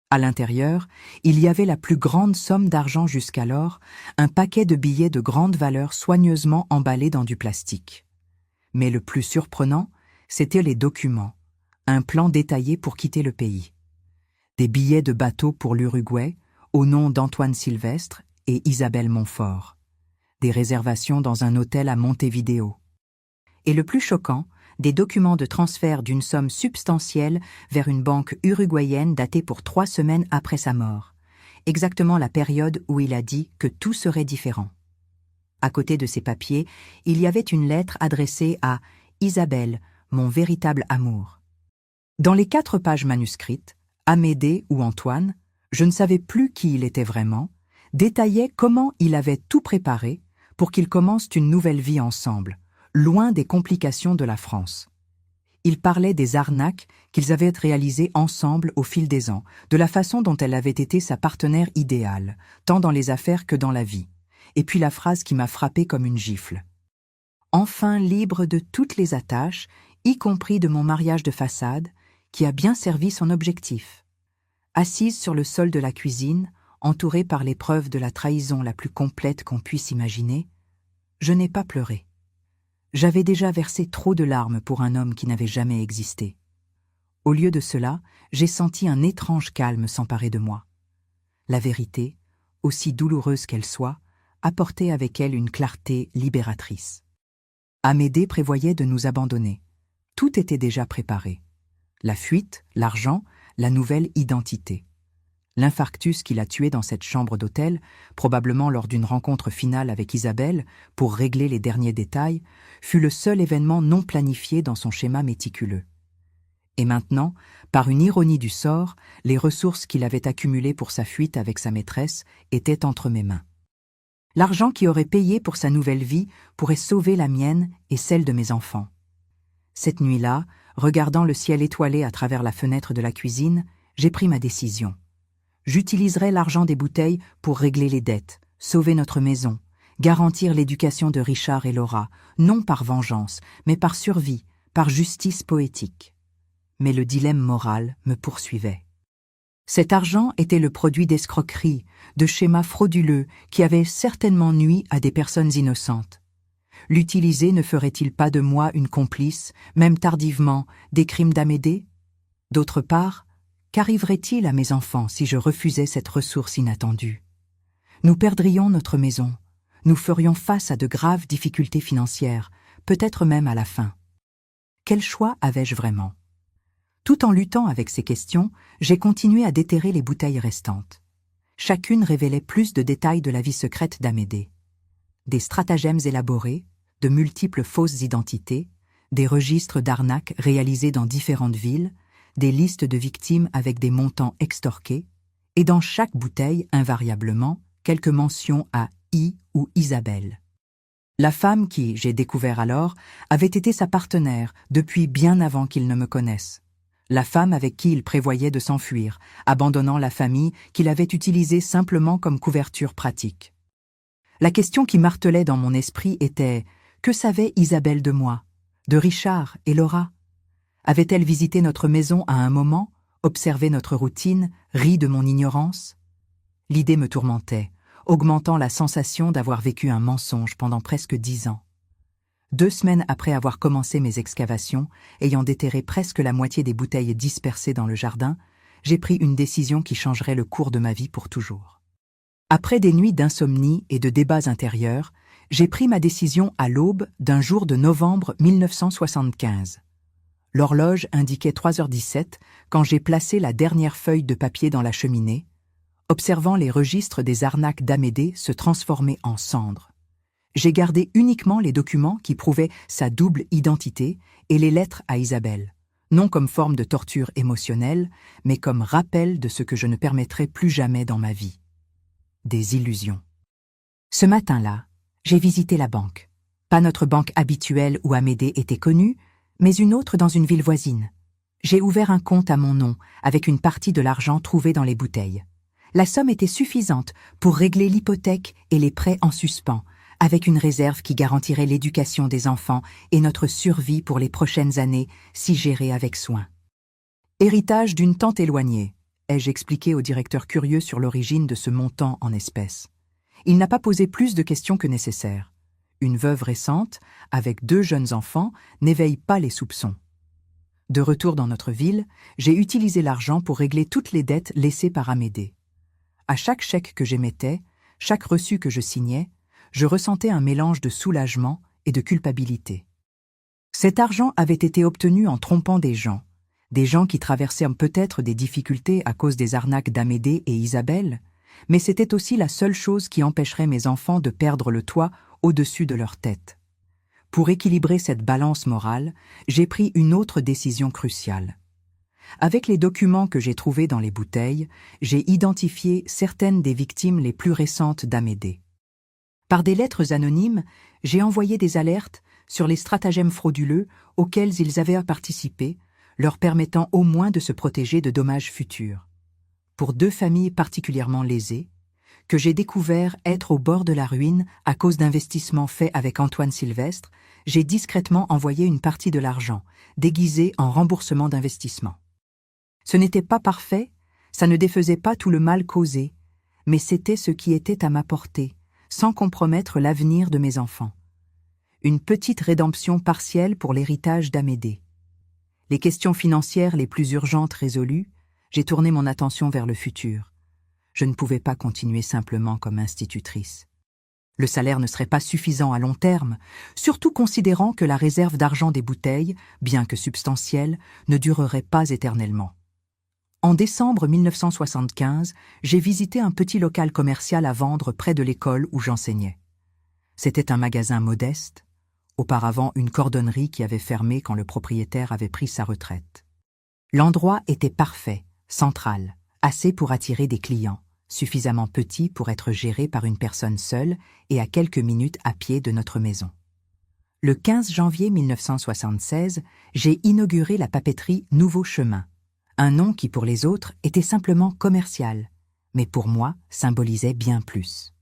À l'intérieur, il y avait la plus grande somme d'argent jusqu'alors, un paquet de billets de grande valeur soigneusement emballés dans du plastique. Mais le plus surprenant, c'étaient les documents, un plan détaillé pour quitter le pays. Des billets de bateau pour l'Uruguay, au nom d'Antoine Sylvestre et Isabelle Montfort. Des réservations dans un hôtel à Montevideo. Et le plus choquant, des documents de transfert d'une somme substantielle vers une banque uruguayenne datée pour 3 semaines après sa mort, exactement la période où il a dit que tout serait différent. À côté de ces papiers, il y avait une lettre adressée à Isabelle, mon véritable amour. Dans les 4 pages manuscrites, Amédée ou Antoine, je ne savais plus qui il était vraiment, détaillait comment il avait tout préparé pour qu'ils commencent une nouvelle vie ensemble, loin des complications de la France. Il parlait des arnaques qu'ils avaient réalisées ensemble au fil des ans, de la façon dont elle avait été sa partenaire idéale, tant dans les affaires que dans la vie. Et puis la phrase qui m'a frappée comme une gifle. Enfin libre de toutes les attaches, y compris de mon mariage de façade, qui a bien servi son objectif. Assise sur le sol de la cuisine, entourée par les preuves de la trahison la plus complète qu'on puisse imaginer, je n'ai pas pleuré. J'avais déjà versé trop de larmes pour un homme qui n'avait jamais existé. Au lieu de cela, j'ai senti un étrange calme s'emparer de moi. La vérité, aussi douloureuse qu'elle soit, apportait avec elle une clarté libératrice. Amédée prévoyait de nous abandonner. Tout était déjà préparé. La fuite, l'argent, la nouvelle identité. L'infarctus qui l'a tué dans cette chambre d'hôtel, probablement lors d'une rencontre finale avec Isabelle, pour régler les derniers détails, fut le seul événement non planifié dans son schéma méticuleux. Et maintenant, par une ironie du sort, les ressources qu'il avait accumulées pour sa fuite avec sa maîtresse étaient entre mes mains. L'argent qui aurait payé pour sa nouvelle vie pourrait sauver la mienne et celle de mes enfants. Cette nuit-là, regardant le ciel étoilé à travers la fenêtre de la cuisine, j'ai pris ma décision. J'utiliserai l'argent des bouteilles pour régler les dettes, sauver notre maison, garantir l'éducation de Richard et Laura, non par vengeance, mais par survie, par justice poétique. Mais le dilemme moral me poursuivait. Cet argent était le produit d'escroqueries, de schémas frauduleux qui avaient certainement nui à des personnes innocentes. L'utiliser ne ferait-il pas de moi une complice, même tardivement, des crimes d'Amédée? D'autre part, qu'arriverait-il à mes enfants si je refusais cette ressource inattendue? Nous perdrions notre maison. Nous ferions face à de graves difficultés financières, peut-être même à la faim. Quel choix avais-je vraiment? Tout en luttant avec ces questions, j'ai continué à déterrer les bouteilles restantes. Chacune révélait plus de détails de la vie secrète d'Amédée. Des stratagèmes élaborés, de multiples fausses identités, des registres d'arnaques réalisés dans différentes villes, des listes de victimes avec des montants extorqués, et dans chaque bouteille, invariablement, quelques mentions à I ou Isabelle. La femme qui, j'ai découvert alors, avait été sa partenaire depuis bien avant qu'il ne me connaisse. La femme avec qui il prévoyait de s'enfuir, abandonnant la famille qu'il avait utilisée simplement comme couverture pratique. La question qui martelait dans mon esprit était « Que savait Isabelle de moi, de Richard et Laura? Avait-elle visité notre maison à un moment, observé notre routine, ri de mon ignorance ?» L'idée me tourmentait, augmentant la sensation d'avoir vécu un mensonge pendant presque 10 ans. 2 semaines après avoir commencé mes excavations, ayant déterré presque la moitié des bouteilles dispersées dans le jardin, j'ai pris une décision qui changerait le cours de ma vie pour toujours. Après des nuits d'insomnie et de débats intérieurs, j'ai pris ma décision à l'aube d'un jour de novembre 1975. L'horloge indiquait 3h17 quand j'ai placé la dernière feuille de papier dans la cheminée, observant les registres des arnaques d'Amédée se transformer en cendres. J'ai gardé uniquement les documents qui prouvaient sa double identité et les lettres à Isabelle, non comme forme de torture émotionnelle, mais comme rappel de ce que je ne permettrai plus jamais dans ma vie. Des illusions. Ce matin-là, j'ai visité la banque. Pas notre banque habituelle où Amédée était connue, mais une autre dans une ville voisine. J'ai ouvert un compte à mon nom, avec une partie de l'argent trouvé dans les bouteilles. La somme était suffisante pour régler l'hypothèque et les prêts en suspens, avec une réserve qui garantirait l'éducation des enfants et notre survie pour les prochaines années, si gérée avec soin. Héritage d'une tante éloignée, ai-je expliqué au directeur curieux sur l'origine de ce montant en espèces. Il n'a pas posé plus de questions que nécessaire. Une veuve récente, avec 2 jeunes enfants, n'éveille pas les soupçons. De retour dans notre ville, j'ai utilisé l'argent pour régler toutes les dettes laissées par Amédée. À chaque chèque que j'émettais, chaque reçu que je signais, je ressentais un mélange de soulagement et de culpabilité. Cet argent avait été obtenu en trompant des gens qui traversaient peut-être des difficultés à cause des arnaques d'Amédée et Isabelle, mais c'était aussi la seule chose qui empêcherait mes enfants de perdre le toit au-dessus de leur tête. Pour équilibrer cette balance morale, j'ai pris une autre décision cruciale. Avec les documents que j'ai trouvés dans les bouteilles, j'ai identifié certaines des victimes les plus récentes d'Amédée. Par des lettres anonymes, j'ai envoyé des alertes sur les stratagèmes frauduleux auxquels ils avaient participé, leur permettant au moins de se protéger de dommages futurs. Pour 2 familles particulièrement lésées, que j'ai découvert être au bord de la ruine à cause d'investissements faits avec Antoine Sylvestre, j'ai discrètement envoyé une partie de l'argent, déguisé en remboursement d'investissement. Ce n'était pas parfait, ça ne défaisait pas tout le mal causé, mais c'était ce qui était à ma portée, sans compromettre l'avenir de mes enfants. Une petite rédemption partielle pour l'héritage d'Amédée. Les questions financières les plus urgentes résolues, j'ai tourné mon attention vers le futur. Je ne pouvais pas continuer simplement comme institutrice. Le salaire ne serait pas suffisant à long terme, surtout considérant que la réserve d'argent des bouteilles, bien que substantielle, ne durerait pas éternellement. En décembre 1975, j'ai visité un petit local commercial à vendre près de l'école où j'enseignais. C'était un magasin modeste, auparavant une cordonnerie qui avait fermé quand le propriétaire avait pris sa retraite. L'endroit était parfait, central, assez pour attirer des clients, suffisamment petit pour être géré par une personne seule et à quelques minutes à pied de notre maison. Le 15 janvier 1976, j'ai inauguré la papeterie Nouveau Chemin, un nom qui pour les autres était simplement commercial, mais pour moi symbolisait bien plus.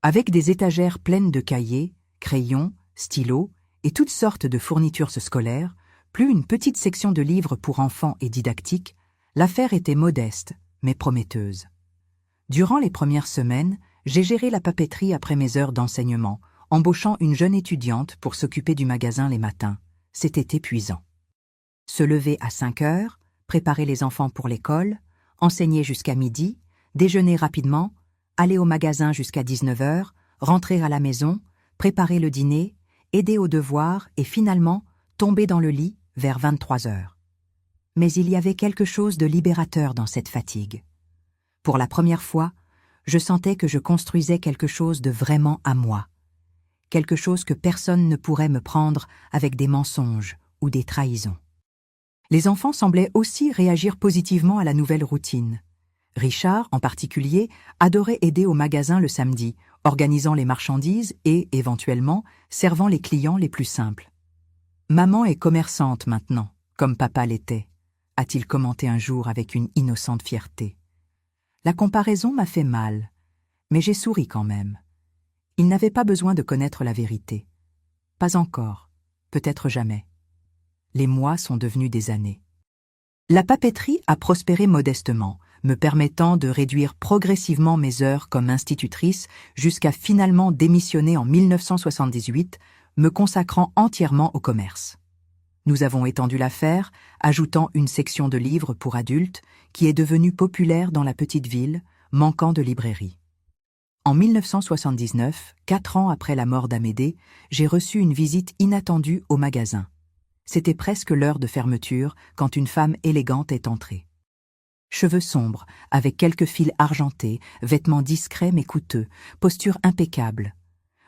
Avec des étagères pleines de cahiers, crayons, stylos et toutes sortes de fournitures scolaires, plus une petite section de livres pour enfants et didactiques, l'affaire était modeste, mais prometteuse. Durant les premières semaines, j'ai géré la papeterie après mes heures d'enseignement, embauchant une jeune étudiante pour s'occuper du magasin les matins. C'était épuisant. Se lever à 5 heures, préparer les enfants pour l'école, enseigner jusqu'à midi, déjeuner rapidement, aller au magasin jusqu'à 19 heures, rentrer à la maison, préparer le dîner, aider aux devoirs et finalement tomber dans le lit vers 23 heures. Mais il y avait quelque chose de libérateur dans cette fatigue. Pour la première fois, je sentais que je construisais quelque chose de vraiment à moi. Quelque chose que personne ne pourrait me prendre avec des mensonges ou des trahisons. Les enfants semblaient aussi réagir positivement à la nouvelle routine. Richard, en particulier, adorait aider au magasin le samedi, organisant les marchandises et, éventuellement, servant les clients les plus simples. « Maman est commerçante maintenant, comme papa l'était », a-t-il commenté un jour avec une innocente fierté. La comparaison m'a fait mal, mais j'ai souri quand même. Il n'avait pas besoin de connaître la vérité. Pas encore, peut-être jamais. Les mois sont devenus des années. La papeterie a prospéré modestement, me permettant de réduire progressivement mes heures comme institutrice jusqu'à finalement démissionner en 1978, me consacrant entièrement au commerce. Nous avons étendu l'affaire, ajoutant une section de livres pour adultes qui est devenue populaire dans la petite ville, manquant de librairie. En 1979, 4 ans après la mort d'Amédée, j'ai reçu une visite inattendue au magasin. C'était presque l'heure de fermeture quand une femme élégante est entrée. Cheveux sombres, avec quelques fils argentés, vêtements discrets mais coûteux, posture impeccable.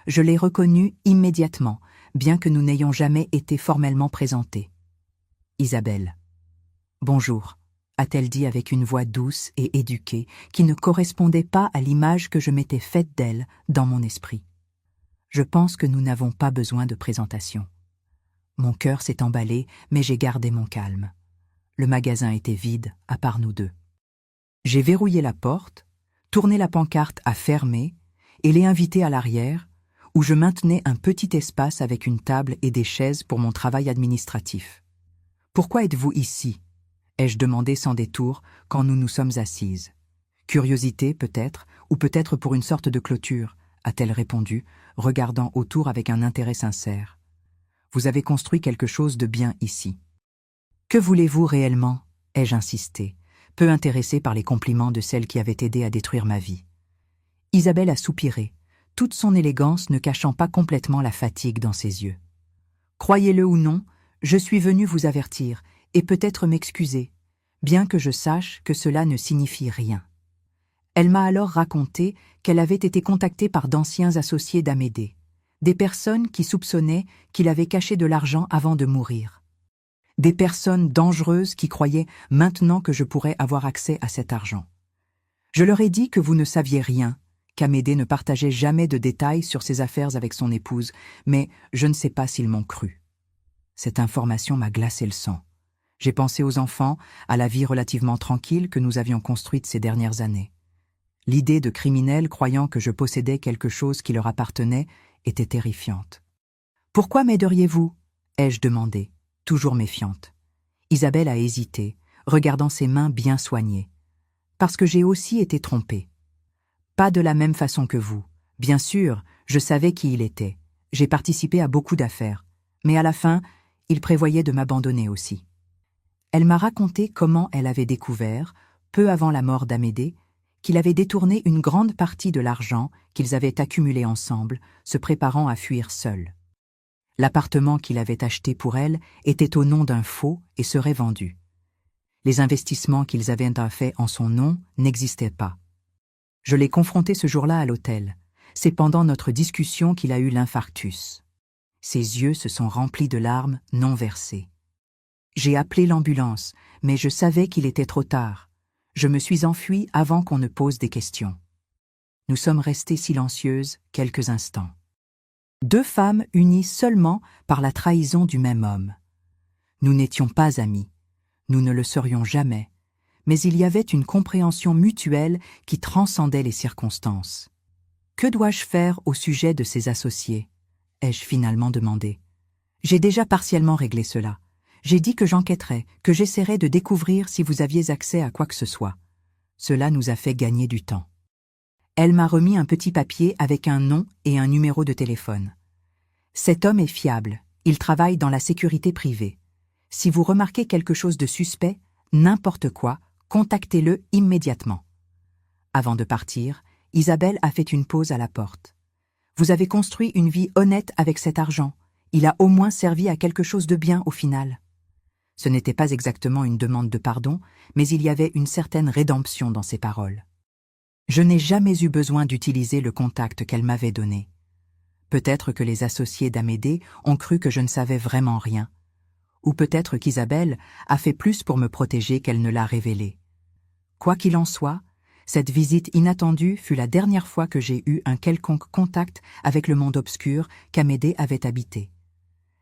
Je l'ai reconnue immédiatement, bien que nous n'ayons jamais été formellement présentés. Isabelle. « Bonjour », a-t-elle dit avec une voix douce et éduquée qui ne correspondait pas à l'image que je m'étais faite d'elle dans mon esprit. Je pense que nous n'avons pas besoin de présentation. Mon cœur s'est emballé, mais j'ai gardé mon calme. Le magasin était vide, à part nous deux. J'ai verrouillé la porte, tourné la pancarte à fermer et l'ai invitée à l'arrière, où je maintenais un petit espace avec une table et des chaises pour mon travail administratif. « Pourquoi êtes-vous ici ?» ai-je demandé sans détour quand nous nous sommes assises. « Curiosité, peut-être, ou peut-être pour une sorte de clôture », a-t-elle répondu, regardant autour avec un intérêt sincère. « Vous avez construit quelque chose de bien ici. »« Que voulez-vous réellement ?» ai-je insisté, peu intéressée par les compliments de celle qui avait aidé à détruire ma vie. Isabelle a soupiré, toute son élégance ne cachant pas complètement la fatigue dans ses yeux. « Croyez-le ou non, je suis venue vous avertir et peut-être m'excuser, bien que je sache que cela ne signifie rien. » Elle m'a alors raconté qu'elle avait été contactée par d'anciens associés d'Amédée, des personnes qui soupçonnaient qu'il avait caché de l'argent avant de mourir. Des personnes dangereuses qui croyaient maintenant que je pourrais avoir accès à cet argent. Je leur ai dit que vous ne saviez rien, qu'Amédée ne partageait jamais de détails sur ses affaires avec son épouse, mais je ne sais pas s'ils m'ont cru. Cette information m'a glacé le sang. J'ai pensé aux enfants, à la vie relativement tranquille que nous avions construite ces dernières années. L'idée de criminels croyant que je possédais quelque chose qui leur appartenait était terrifiante. « Pourquoi m'aideriez-vous » ai-je demandé, toujours méfiante. Isabelle a hésité, regardant ses mains bien soignées. « Parce que j'ai aussi été trompée. Pas de la même façon que vous. Bien sûr, je savais qui il était. J'ai participé à beaucoup d'affaires. Mais à la fin, il prévoyait de m'abandonner aussi. » Elle m'a raconté comment elle avait découvert, peu avant la mort d'Amédée, qu'il avait détourné une grande partie de l'argent qu'ils avaient accumulé ensemble, se préparant à fuir seul. L'appartement qu'il avait acheté pour elle était au nom d'un faux et serait vendu. Les investissements qu'ils avaient faits en son nom n'existaient pas. Je l'ai confronté ce jour-là à l'hôtel. C'est pendant notre discussion qu'il a eu l'infarctus. Ses yeux se sont remplis de larmes non versées. J'ai appelé l'ambulance, mais je savais qu'il était trop tard. Je me suis enfuie avant qu'on ne pose des questions. Nous sommes restées silencieuses quelques instants. 2 femmes unies seulement par la trahison du même homme. Nous n'étions pas amis, nous ne le serions jamais, mais il y avait une compréhension mutuelle qui transcendait les circonstances. « Que dois-je faire au sujet de ces associés ?» ai-je finalement demandé. J'ai déjà partiellement réglé cela. J'ai dit que j'enquêterais, que j'essaierais de découvrir si vous aviez accès à quoi que ce soit. Cela nous a fait gagner du temps. Elle m'a remis un petit papier avec un nom et un numéro de téléphone. Cet homme est fiable, il travaille dans la sécurité privée. Si vous remarquez quelque chose de suspect, n'importe quoi, contactez-le immédiatement. Avant de partir, Isabelle a fait une pause à la porte. Vous avez construit une vie honnête avec cet argent. Il a au moins servi à quelque chose de bien au final. Ce n'était pas exactement une demande de pardon, mais il y avait une certaine rédemption dans ses paroles. Je n'ai jamais eu besoin d'utiliser le contact qu'elle m'avait donné. Peut-être que les associés d'Amédée ont cru que je ne savais vraiment rien. Ou peut-être qu'Isabelle a fait plus pour me protéger qu'elle ne l'a révélé. Quoi qu'il en soit, cette visite inattendue fut la dernière fois que j'ai eu un quelconque contact avec le monde obscur qu'Amédée avait habité.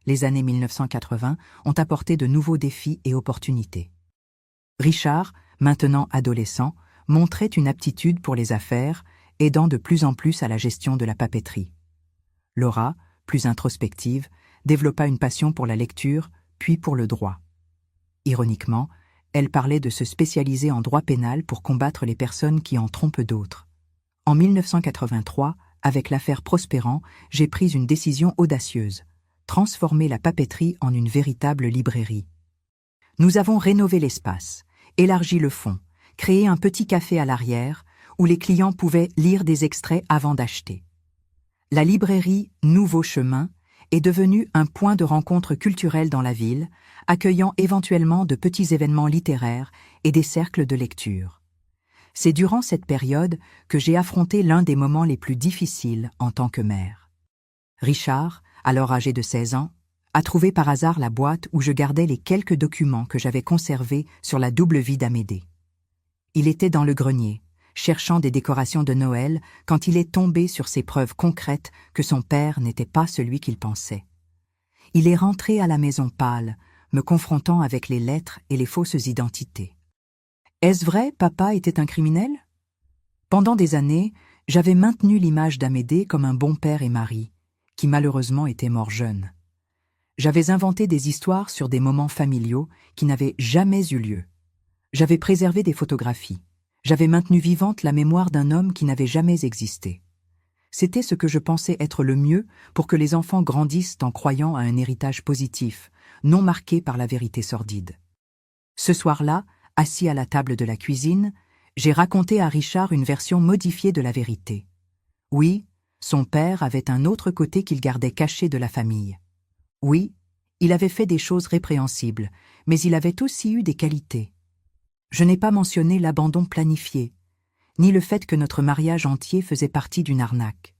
Les années 1980 ont apporté de nouveaux défis et opportunités. Richard, maintenant adolescent, montrait une aptitude pour les affaires, aidant de plus en plus à la gestion de la papeterie. Laura, plus introspective, développa une passion pour la lecture, puis pour le droit. Ironiquement, elle parlait de se spécialiser en droit pénal pour combattre les personnes qui en trompent d'autres. En 1983, avec l'affaire Prospérant, j'ai pris une décision audacieuse: transformer la papeterie en une véritable librairie. Nous avons rénové l'espace, élargi le fond, créé un petit café à l'arrière où les clients pouvaient lire des extraits avant d'acheter. La librairie Nouveau Chemin est devenue un point de rencontre culturel dans la ville, accueillant éventuellement de petits événements littéraires et des cercles de lecture. C'est durant cette période que j'ai affronté l'un des moments les plus difficiles en tant que mère. Richard, alors âgé de 16 ans, a trouvé par hasard la boîte où je gardais les quelques documents que j'avais conservés sur la double vie d'Amédée. Il était dans le grenier, cherchant des décorations de Noël, quand il est tombé sur ces preuves concrètes que son père n'était pas celui qu'il pensait. Il est rentré à la maison pâle, me confrontant avec les lettres et les fausses identités. Est-ce vrai, papa était un criminel? Pendant des années, j'avais maintenu l'image d'Amédée comme un bon père et mari, qui malheureusement était mort jeune. J'avais inventé des histoires sur des moments familiaux qui n'avaient jamais eu lieu. J'avais préservé des photographies. J'avais maintenu vivante la mémoire d'un homme qui n'avait jamais existé. C'était ce que je pensais être le mieux pour que les enfants grandissent en croyant à un héritage positif, non marqué par la vérité sordide. Ce soir-là, assis à la table de la cuisine, j'ai raconté à Richard une version modifiée de la vérité. Oui, son père avait un autre côté qu'il gardait caché de la famille. Oui, il avait fait des choses répréhensibles, mais il avait aussi eu des qualités. Je n'ai pas mentionné l'abandon planifié, ni le fait que notre mariage entier faisait partie d'une arnaque.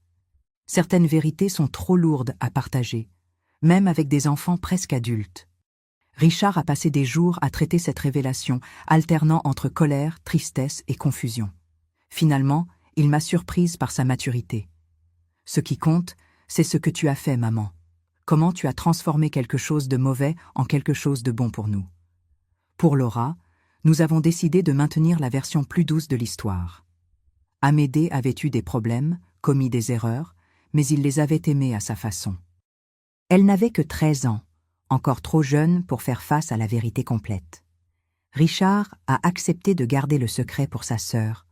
Certaines vérités sont trop lourdes à partager, même avec des enfants presque adultes. Richard a passé des jours à traiter cette révélation, alternant entre colère, tristesse et confusion. Finalement, il m'a surprise par sa maturité. Ce qui compte, c'est ce que tu as fait, maman. Comment tu as transformé quelque chose de mauvais en quelque chose de bon pour nous. Pour Laura, nous avons décidé de maintenir la version plus douce de l'histoire. Amédée avait eu des problèmes, commis des erreurs, mais il les avait aimés à sa façon. Elle n'avait que 13 ans, encore trop jeune pour faire face à la vérité complète. Richard a accepté de garder le secret pour sa sœur,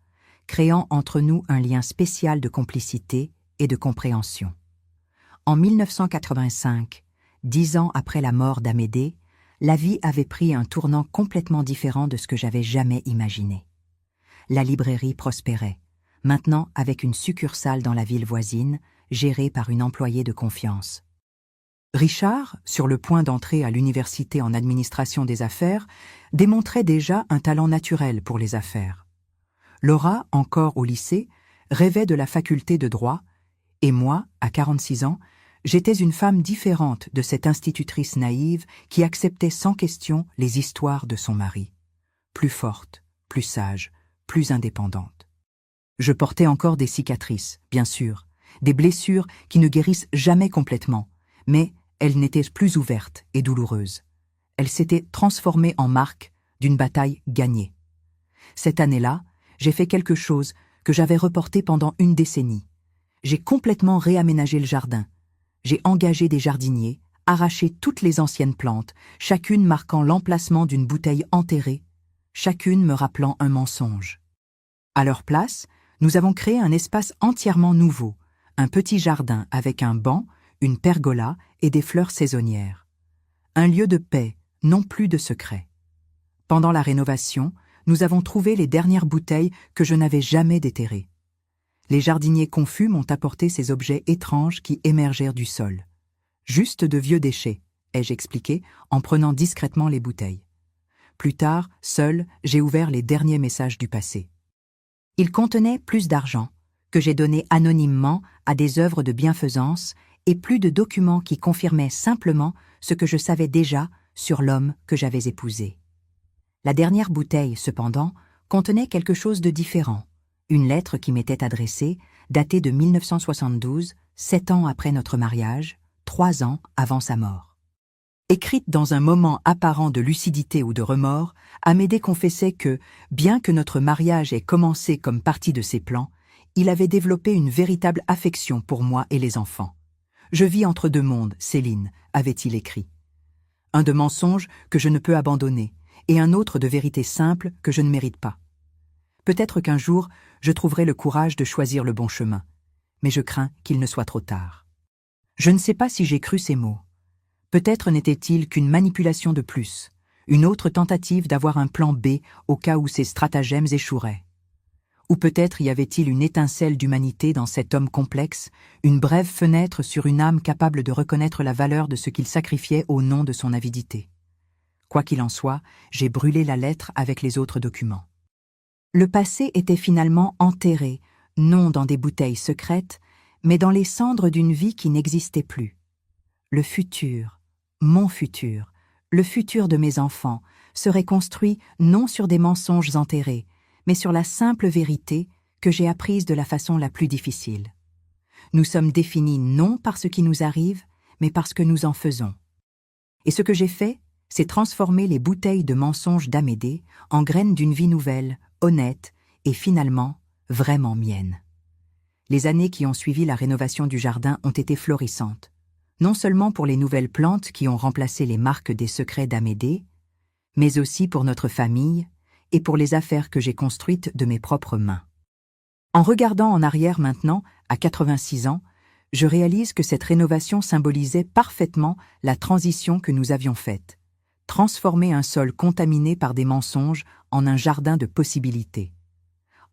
créant entre nous un lien spécial de complicité et de compréhension. En 1985, 10 ans après la mort d'Amédée, la vie avait pris un tournant complètement différent de ce que j'avais jamais imaginé. La librairie prospérait, maintenant avec une succursale dans la ville voisine, gérée par une employée de confiance. Richard, sur le point d'entrer à l'université en administration des affaires, démontrait déjà un talent naturel pour les affaires. Laura, encore au lycée, rêvait de la faculté de droit, et moi, à 46 ans, j'étais une femme différente de cette institutrice naïve qui acceptait sans question les histoires de son mari. Plus forte, plus sage, plus indépendante. Je portais encore des cicatrices, bien sûr, des blessures qui ne guérissent jamais complètement, mais elles n'étaient plus ouvertes et douloureuses. Elles s'étaient transformées en marque d'une bataille gagnée. Cette année-là, j'ai fait quelque chose que j'avais reporté pendant une décennie. J'ai complètement réaménagé le jardin. J'ai engagé des jardiniers, arraché toutes les anciennes plantes, chacune marquant l'emplacement d'une bouteille enterrée, chacune me rappelant un mensonge. À leur place, Nous avons créé un espace entièrement nouveau, un petit jardin avec un banc, une pergola et des fleurs saisonnières. Un lieu de paix, non plus de secret. Pendant la rénovation, nous avons trouvé les dernières bouteilles que je n'avais jamais déterrées. Les jardiniers confus m'ont apporté ces objets étranges qui émergèrent du sol. Juste de vieux déchets, ai-je expliqué, en prenant discrètement les bouteilles. Plus tard, seul, j'ai ouvert les derniers messages du passé. Ils contenaient plus d'argent, que j'ai donné anonymement à des œuvres de bienfaisance, et plus de documents qui confirmaient simplement ce que je savais déjà sur l'homme que j'avais épousé. La dernière bouteille, cependant, contenait quelque chose de différent. Une lettre qui m'était adressée, datée de 1972, 7 ans après notre mariage, 3 ans avant sa mort. Écrite dans un moment apparent de lucidité ou de remords, Amédée confessait que, bien que notre mariage ait commencé comme partie de ses plans, il avait développé une véritable affection pour moi et les enfants. « Je vis entre deux mondes, Céline », avait-il écrit. Un de mensonges que je ne peux abandonner, et un autre de vérité simple que je ne mérite pas. Peut-être qu'un jour, je trouverai le courage de choisir le bon chemin, mais je crains qu'il ne soit trop tard. Je ne sais pas si j'ai cru ces mots. Peut-être n'était-il qu'une manipulation de plus, une autre tentative d'avoir un plan B au cas où ces stratagèmes échoueraient. Ou peut-être y avait-il une étincelle d'humanité dans cet homme complexe, une brève fenêtre sur une âme capable de reconnaître la valeur de ce qu'il sacrifiait au nom de son avidité. Quoi qu'il en soit, j'ai brûlé la lettre avec les autres documents. Le passé était finalement enterré, non dans des bouteilles secrètes, mais dans les cendres d'une vie qui n'existait plus. Le futur, mon futur, le futur de mes enfants, serait construit non sur des mensonges enterrés, mais sur la simple vérité que j'ai apprise de la façon la plus difficile. Nous sommes définis non par ce qui nous arrive, mais par ce que nous en faisons. Et ce que j'ai fait, c'est transformer les bouteilles de mensonges d'Amédée en graines d'une vie nouvelle, honnête et finalement vraiment mienne. Les années qui ont suivi la rénovation du jardin ont été florissantes, non seulement pour les nouvelles plantes qui ont remplacé les marques des secrets d'Amédée, mais aussi pour notre famille et pour les affaires que j'ai construites de mes propres mains. En regardant en arrière maintenant, à 86 ans, je réalise que cette rénovation symbolisait parfaitement la transition que nous avions faite. Transformer un sol contaminé par des mensonges en un jardin de possibilités.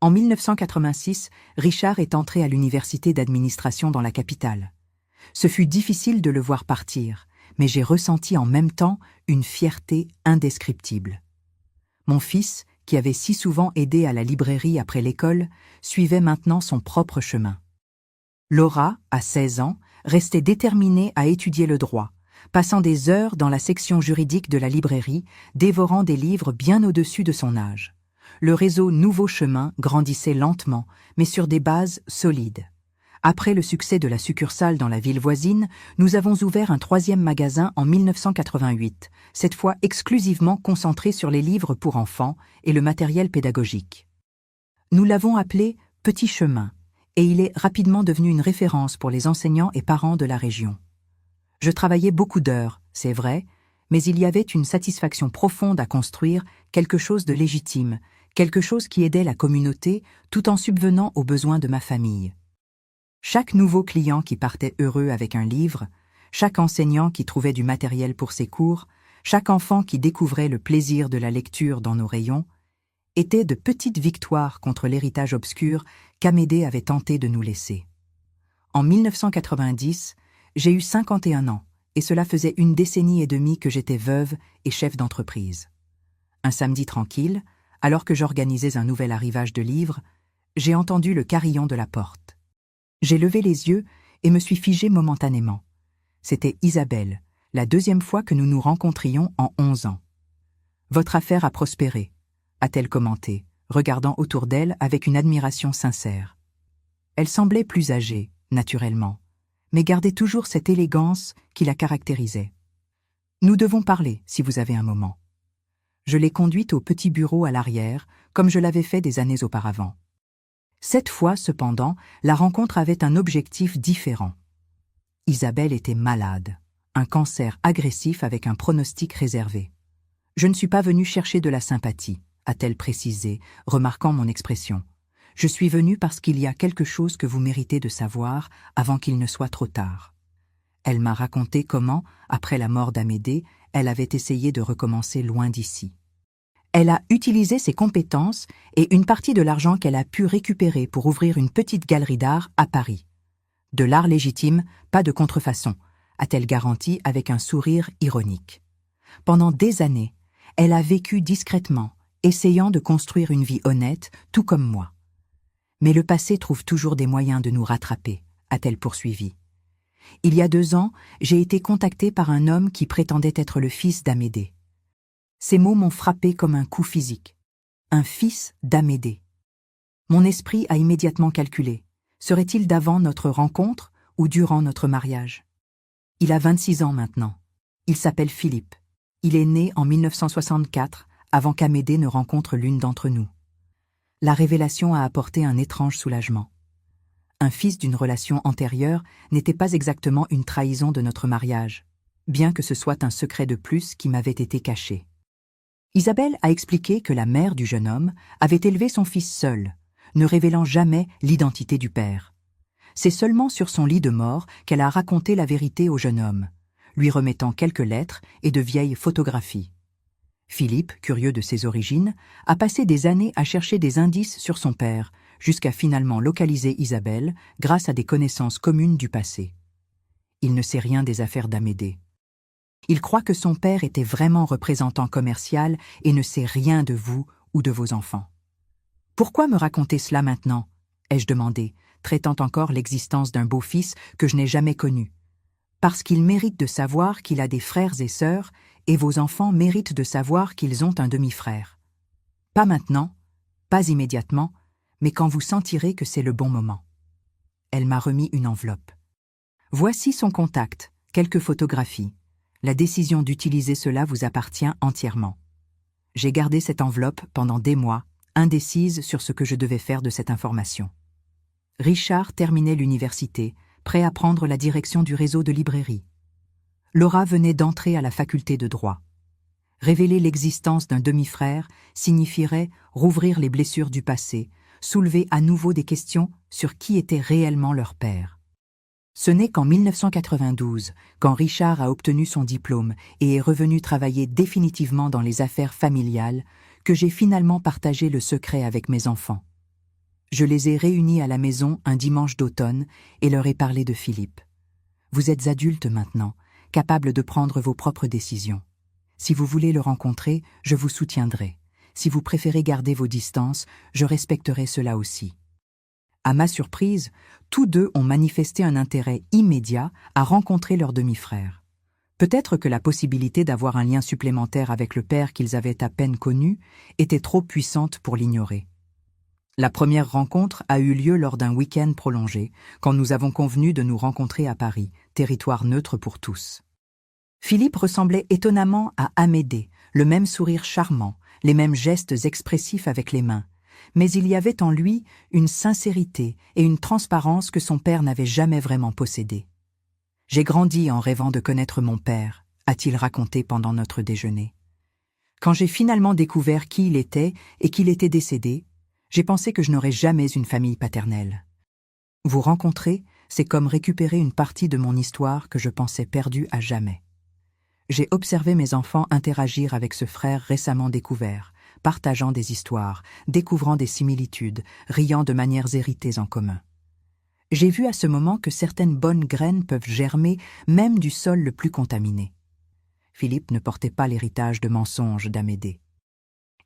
En 1986, Richard est entré à l'université d'administration dans la capitale. Ce fut difficile de le voir partir, mais j'ai ressenti en même temps une fierté indescriptible. Mon fils, qui avait si souvent aidé à la librairie après l'école, suivait maintenant son propre chemin. Laura, à 16 ans, restait déterminée à étudier le droit, passant des heures dans la section juridique de la librairie, dévorant des livres bien au-dessus de son âge. Le réseau Nouveau Chemin grandissait lentement, mais sur des bases solides. Après le succès de la succursale dans la ville voisine, nous avons ouvert un 3e magasin en 1988, cette fois exclusivement concentré sur les livres pour enfants et le matériel pédagogique. Nous l'avons appelé « Petit Chemin » et il est rapidement devenu une référence pour les enseignants et parents de la région. Je travaillais beaucoup d'heures, c'est vrai, mais il y avait une satisfaction profonde à construire quelque chose de légitime, quelque chose qui aidait la communauté tout en subvenant aux besoins de ma famille. Chaque nouveau client qui partait heureux avec un livre, chaque enseignant qui trouvait du matériel pour ses cours, chaque enfant qui découvrait le plaisir de la lecture dans nos rayons, étaient de petites victoires contre l'héritage obscur qu'Amédée avait tenté de nous laisser. En 1990, j'ai eu 51 ans, et cela faisait une décennie et demie que j'étais veuve et chef d'entreprise. Un samedi tranquille, alors que j'organisais un nouvel arrivage de livres, j'ai entendu le carillon de la porte. J'ai levé les yeux et me suis figé momentanément. C'était Isabelle, la 2e fois que nous nous rencontrions en 11 ans. « Votre affaire a prospéré », a-t-elle commenté, regardant autour d'elle avec une admiration sincère. Elle semblait plus âgée, naturellement, mais gardait toujours cette élégance qui la caractérisait. « Nous devons parler, si vous avez un moment. » Je l'ai conduite au petit bureau à l'arrière, comme je l'avais fait des années auparavant. Cette fois, cependant, la rencontre avait un objectif différent. Isabelle était malade, un cancer agressif avec un pronostic réservé. « Je ne suis pas venue chercher de la sympathie », a-t-elle précisé, remarquant mon expression. « Je suis venue parce qu'il y a quelque chose que vous méritez de savoir avant qu'il ne soit trop tard. » Elle m'a raconté comment, après la mort d'Amédée, elle avait essayé de recommencer loin d'ici. Elle a utilisé ses compétences et une partie de l'argent qu'elle a pu récupérer pour ouvrir une petite galerie d'art à Paris. De l'art légitime, pas de contrefaçon, a-t-elle garanti avec un sourire ironique. Pendant des années, elle a vécu discrètement, essayant de construire une vie honnête, tout comme moi. Mais le passé trouve toujours des moyens de nous rattraper, a-t-elle poursuivi. Il y a 2 ans, j'ai été contactée par un homme qui prétendait être le fils d'Amédée. Ces mots m'ont frappé comme un coup physique. Un fils d'Amédée. Mon esprit a immédiatement calculé. Serait-il d'avant notre rencontre ou durant notre mariage? Il a 26 ans maintenant. Il s'appelle Philippe. Il est né en 1964, avant qu'Amédée ne rencontre l'une d'entre nous. La révélation a apporté un étrange soulagement. Un fils d'une relation antérieure n'était pas exactement une trahison de notre mariage, bien que ce soit un secret de plus qui m'avait été caché. Isabelle a expliqué que la mère du jeune homme avait élevé son fils seul, ne révélant jamais l'identité du père. C'est seulement sur son lit de mort qu'elle a raconté la vérité au jeune homme, lui remettant quelques lettres et de vieilles photographies. Philippe, curieux de ses origines, a passé des années à chercher des indices sur son père, jusqu'à finalement localiser Isabelle grâce à des connaissances communes du passé. Il ne sait rien des affaires d'Amédée. Il croit que son père était vraiment représentant commercial et ne sait rien de vous ou de vos enfants. « Pourquoi me raconter cela maintenant ?» ai-je demandé, traitant encore l'existence d'un beau-fils que je n'ai jamais connu. « Parce qu'il mérite de savoir qu'il a des frères et sœurs, et vos enfants méritent de savoir qu'ils ont un demi-frère. Pas maintenant, pas immédiatement, mais quand vous sentirez que c'est le bon moment. » Elle m'a remis une enveloppe. Voici son contact, quelques photographies. La décision d'utiliser cela vous appartient entièrement. J'ai gardé cette enveloppe pendant des mois, indécise sur ce que je devais faire de cette information. Richard terminait l'université, prêt à prendre la direction du réseau de librairies. Laura venait d'entrer à la faculté de droit. Révéler l'existence d'un demi-frère signifierait rouvrir les blessures du passé, soulever à nouveau des questions sur qui était réellement leur père. Ce n'est qu'en 1992, quand Richard a obtenu son diplôme et est revenu travailler définitivement dans les affaires familiales, que j'ai finalement partagé le secret avec mes enfants. Je les ai réunis à la maison un dimanche d'automne et leur ai parlé de Philippe. Vous êtes adultes maintenant, capables de prendre vos propres décisions. Si vous voulez le rencontrer, je vous soutiendrai. Si vous préférez garder vos distances, je respecterai cela aussi. À ma surprise, tous deux ont manifesté un intérêt immédiat à rencontrer leur demi-frère. Peut-être que la possibilité d'avoir un lien supplémentaire avec le père qu'ils avaient à peine connu était trop puissante pour l'ignorer. La première rencontre a eu lieu lors d'un week-end prolongé, quand nous avons convenu de nous rencontrer à Paris, territoire neutre pour tous. Philippe ressemblait étonnamment à Amédée, le même sourire charmant, les mêmes gestes expressifs avec les mains, mais il y avait en lui une sincérité et une transparence que son père n'avait jamais vraiment possédées. « J'ai grandi en rêvant de connaître mon père », a-t-il raconté pendant notre déjeuner. Quand j'ai finalement découvert qui il était et qu'il était décédé, j'ai pensé que je n'aurais jamais une famille paternelle. Vous rencontrer, c'est comme récupérer une partie de mon histoire que je pensais perdue à jamais. J'ai observé mes enfants interagir avec ce frère récemment découvert, partageant des histoires, découvrant des similitudes, riant de manières héritées en commun. J'ai vu à ce moment que certaines bonnes graines peuvent germer même du sol le plus contaminé. Philippe ne portait pas l'héritage de mensonges d'Amédée.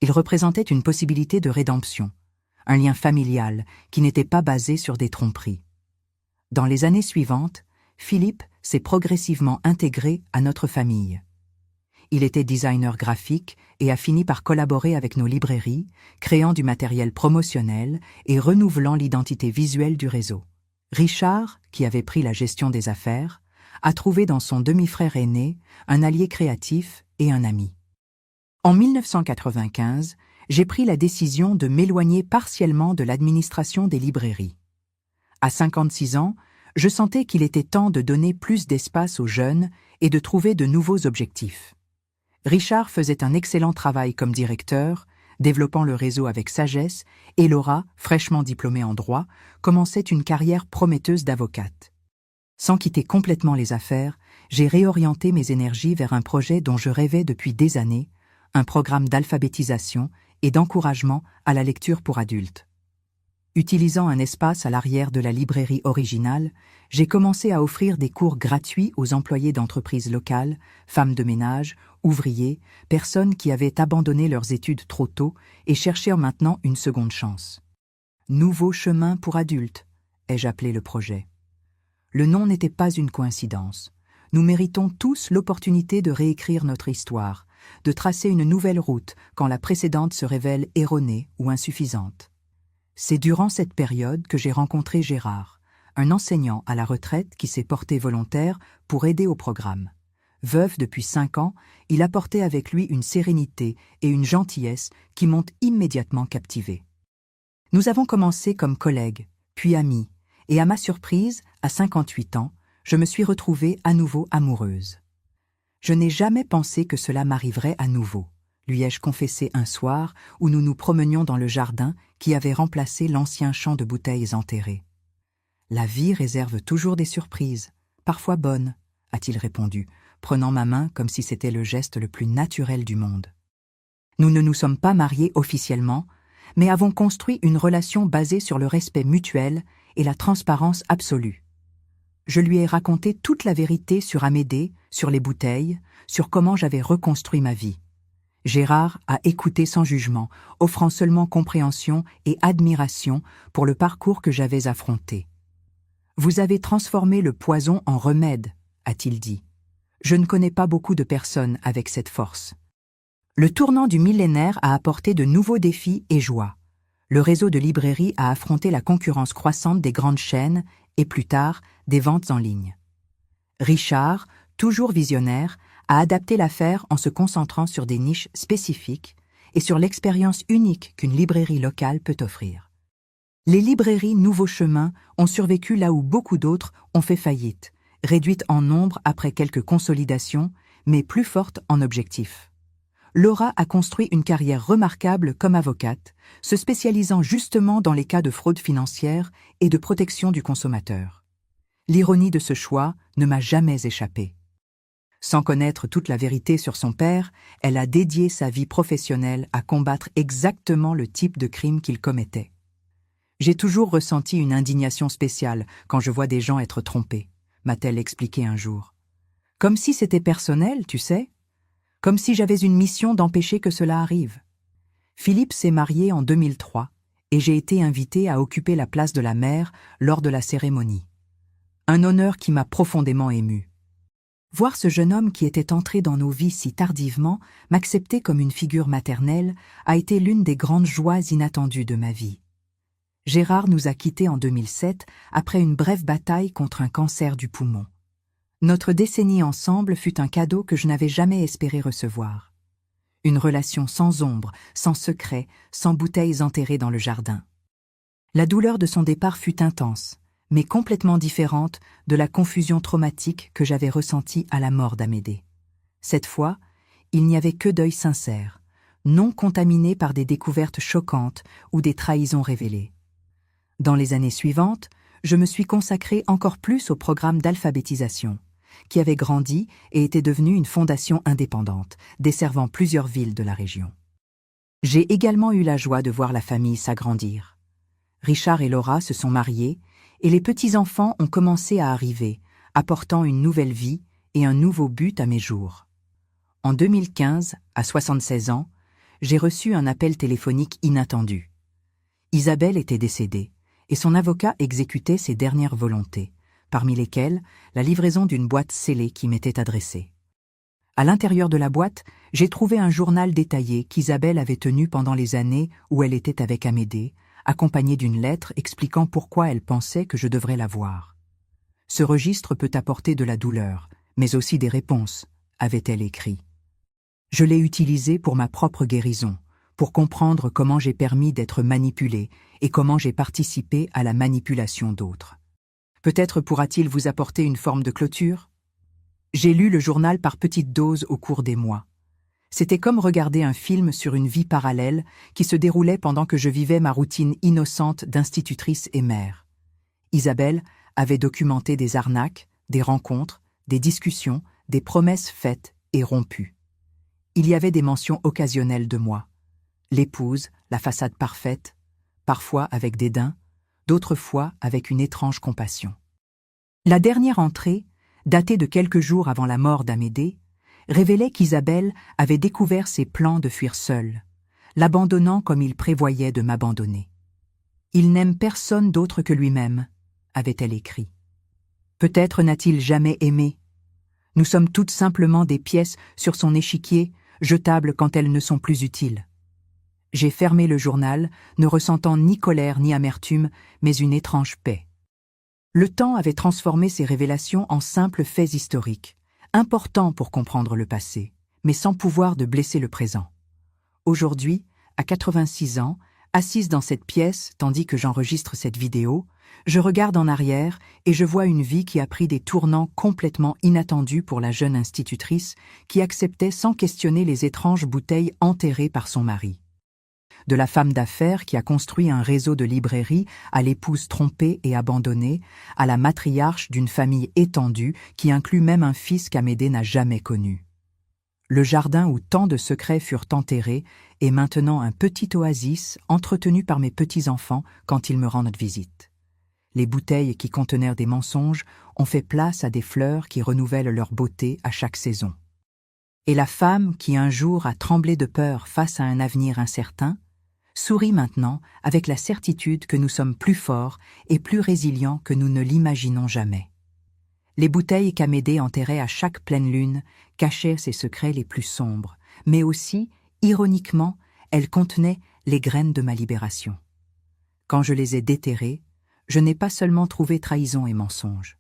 Il représentait une possibilité de rédemption, un lien familial qui n'était pas basé sur des tromperies. Dans les années suivantes, Philippe s'est progressivement intégré à notre famille. Il était designer graphique et a fini par collaborer avec nos librairies, créant du matériel promotionnel et renouvelant l'identité visuelle du réseau. Richard, qui avait pris la gestion des affaires, a trouvé dans son demi-frère aîné un allié créatif et un ami. En 1995, j'ai pris la décision de m'éloigner partiellement de l'administration des librairies. À 56 ans, je sentais qu'il était temps de donner plus d'espace aux jeunes et de trouver de nouveaux objectifs. Richard faisait un excellent travail comme directeur, développant le réseau avec sagesse, et Laura, fraîchement diplômée en droit, commençait une carrière prometteuse d'avocate. Sans quitter complètement les affaires, j'ai réorienté mes énergies vers un projet dont je rêvais depuis des années, un programme d'alphabétisation et d'encouragement à la lecture pour adultes. Utilisant un espace à l'arrière de la librairie originale, j'ai commencé à offrir des cours gratuits aux employés d'entreprises locales, femmes de ménage, ouvriers, personnes qui avaient abandonné leurs études trop tôt et cherchaient maintenant une seconde chance. Nouveau chemin pour adultes, ai-je appelé le projet. Le nom n'était pas une coïncidence. Nous méritons tous l'opportunité de réécrire notre histoire, de tracer une nouvelle route quand la précédente se révèle erronée ou insuffisante. C'est durant cette période que j'ai rencontré Gérard, un enseignant à la retraite qui s'est porté volontaire pour aider au programme. Veuf depuis 5 ans, il apportait avec lui une sérénité et une gentillesse qui m'ont immédiatement captivé. Nous avons commencé comme collègues, puis amis, et à ma surprise, à 58 ans, je me suis retrouvée à nouveau amoureuse. Je n'ai jamais pensé que cela m'arriverait à nouveau, lui ai-je confessé un soir où nous nous promenions dans le jardin qui avait remplacé l'ancien champ de bouteilles enterrées. La vie réserve toujours des surprises, parfois bonnes, a-t-il répondu, prenant ma main comme si c'était le geste le plus naturel du monde. Nous ne nous sommes pas mariés officiellement, mais avons construit une relation basée sur le respect mutuel et la transparence absolue. Je lui ai raconté toute la vérité sur Amédée, sur les bouteilles, sur comment j'avais reconstruit ma vie. Gérard a écouté sans jugement, offrant seulement compréhension et admiration pour le parcours que j'avais affronté. « Vous avez transformé le poison en remède », a-t-il dit. Je ne connais pas beaucoup de personnes avec cette force. Le tournant du millénaire a apporté de nouveaux défis et joies. Le réseau de librairies a affronté la concurrence croissante des grandes chaînes et, plus tard, des ventes en ligne. Richard, toujours visionnaire, a adapté l'affaire en se concentrant sur des niches spécifiques et sur l'expérience unique qu'une librairie locale peut offrir. Les librairies Nouveau Chemin ont survécu là où beaucoup d'autres ont fait faillite, réduites en nombre après quelques consolidations, mais plus fortes en objectifs. Laura a construit une carrière remarquable comme avocate, se spécialisant justement dans les cas de fraude financière et de protection du consommateur. L'ironie de ce choix ne m'a jamais échappé. Sans connaître toute la vérité sur son père, elle a dédié sa vie professionnelle à combattre exactement le type de crime qu'il commettait. J'ai toujours ressenti une indignation spéciale quand je vois des gens être trompés, m'a-t-elle expliqué un jour. Comme si c'était personnel, tu sais. Comme si j'avais une mission d'empêcher que cela arrive. Philippe s'est marié en 2003 et j'ai été invitée à occuper la place de la mère lors de la cérémonie. Un honneur qui m'a profondément émue. Voir ce jeune homme qui était entré dans nos vies si tardivement, m'accepter comme une figure maternelle, a été l'une des grandes joies inattendues de ma vie. Gérard nous a quittés en 2007 après une brève bataille contre un cancer du poumon. Notre décennie ensemble fut un cadeau que je n'avais jamais espéré recevoir. Une relation sans ombre, sans secret, sans bouteilles enterrées dans le jardin. La douleur de son départ fut intense, mais complètement différente de la confusion traumatique que j'avais ressentie à la mort d'Amédée. Cette fois, il n'y avait que deuil sincère, non contaminé par des découvertes choquantes ou des trahisons révélées. Dans les années suivantes, je me suis consacrée encore plus au programme d'alphabétisation, qui avait grandi et était devenu une fondation indépendante, desservant plusieurs villes de la région. J'ai également eu la joie de voir la famille s'agrandir. Richard et Laura se sont mariés et les petits-enfants ont commencé à arriver, apportant une nouvelle vie et un nouveau but à mes jours. En 2015, à 76 ans, j'ai reçu un appel téléphonique inattendu. Isabelle était décédée et son avocat exécutait ses dernières volontés, parmi lesquelles la livraison d'une boîte scellée qui m'était adressée. À l'intérieur de la boîte, j'ai trouvé un journal détaillé qu'Isabelle avait tenu pendant les années où elle était avec Amédée, accompagné d'une lettre expliquant pourquoi elle pensait que je devrais la voir. Ce registre peut apporter de la douleur, mais aussi des réponses, avait-elle écrit. Je l'ai utilisé pour ma propre guérison, pour comprendre comment j'ai permis d'être manipulée et comment j'ai participé à la manipulation d'autres. Peut-être pourra-t-il vous apporter une forme de clôture? J'ai lu le journal par petites doses au cours des mois. C'était comme regarder un film sur une vie parallèle qui se déroulait pendant que je vivais ma routine innocente d'institutrice et mère. Isabelle avait documenté des arnaques, des rencontres, des discussions, des promesses faites et rompues. Il y avait des mentions occasionnelles de moi. L'épouse, la façade parfaite, parfois avec dédain, d'autres fois avec une étrange compassion. La dernière entrée, datée de quelques jours avant la mort d'Amédée, révélait qu'Isabelle avait découvert ses plans de fuir seule, l'abandonnant comme il prévoyait de m'abandonner. « Il n'aime personne d'autre que lui-même », avait-elle écrit. Peut-être n'a-t-il jamais aimé. Nous sommes toutes simplement des pièces sur son échiquier, jetables quand elles ne sont plus utiles. J'ai fermé le journal, ne ressentant ni colère ni amertume, mais une étrange paix. Le temps avait transformé ces révélations en simples faits historiques, importants pour comprendre le passé, mais sans pouvoir de blesser le présent. Aujourd'hui, à 86 ans, assise dans cette pièce tandis que j'enregistre cette vidéo, je regarde en arrière et je vois une vie qui a pris des tournants complètement inattendus pour la jeune institutrice qui acceptait sans questionner les étranges bouteilles enterrées par son mari. De la femme d'affaires qui a construit un réseau de librairies à l'épouse trompée et abandonnée, à la matriarche d'une famille étendue qui inclut même un fils qu'Amédée n'a jamais connu. Le jardin où tant de secrets furent enterrés est maintenant un petit oasis entretenu par mes petits-enfants quand ils me rendent visite. Les bouteilles qui contenaient des mensonges ont fait place à des fleurs qui renouvellent leur beauté à chaque saison. Et la femme qui un jour a tremblé de peur face à un avenir incertain, sourit maintenant avec la certitude que nous sommes plus forts et plus résilients que nous ne l'imaginons jamais. Les bouteilles qu'Amédée enterrait à chaque pleine lune cachaient ses secrets les plus sombres, mais aussi, ironiquement, elles contenaient les graines de ma libération. Quand je les ai déterrées, je n'ai pas seulement trouvé trahison et mensonge.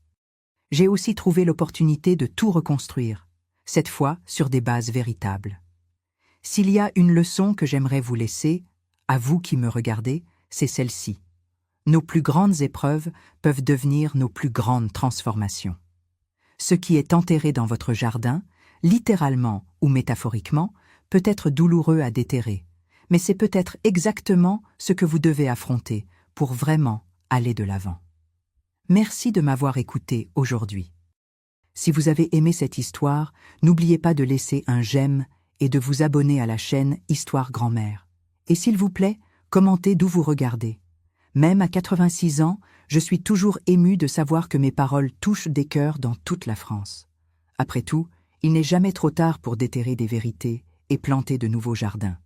J'ai aussi trouvé l'opportunité de tout reconstruire, cette fois sur des bases véritables. S'il y a une leçon que j'aimerais vous laisser, à vous qui me regardez, c'est celle-ci. Nos plus grandes épreuves peuvent devenir nos plus grandes transformations. Ce qui est enterré dans votre jardin, littéralement ou métaphoriquement, peut être douloureux à déterrer, mais c'est peut-être exactement ce que vous devez affronter pour vraiment aller de l'avant. Merci de m'avoir écouté aujourd'hui. Si vous avez aimé cette histoire, n'oubliez pas de laisser un j'aime et de vous abonner à la chaîne Histoire Grand-Mère. Et s'il vous plaît, commentez d'où vous regardez. Même à 86 ans, je suis toujours émue de savoir que mes paroles touchent des cœurs dans toute la France. Après tout, il n'est jamais trop tard pour déterrer des vérités et planter de nouveaux jardins.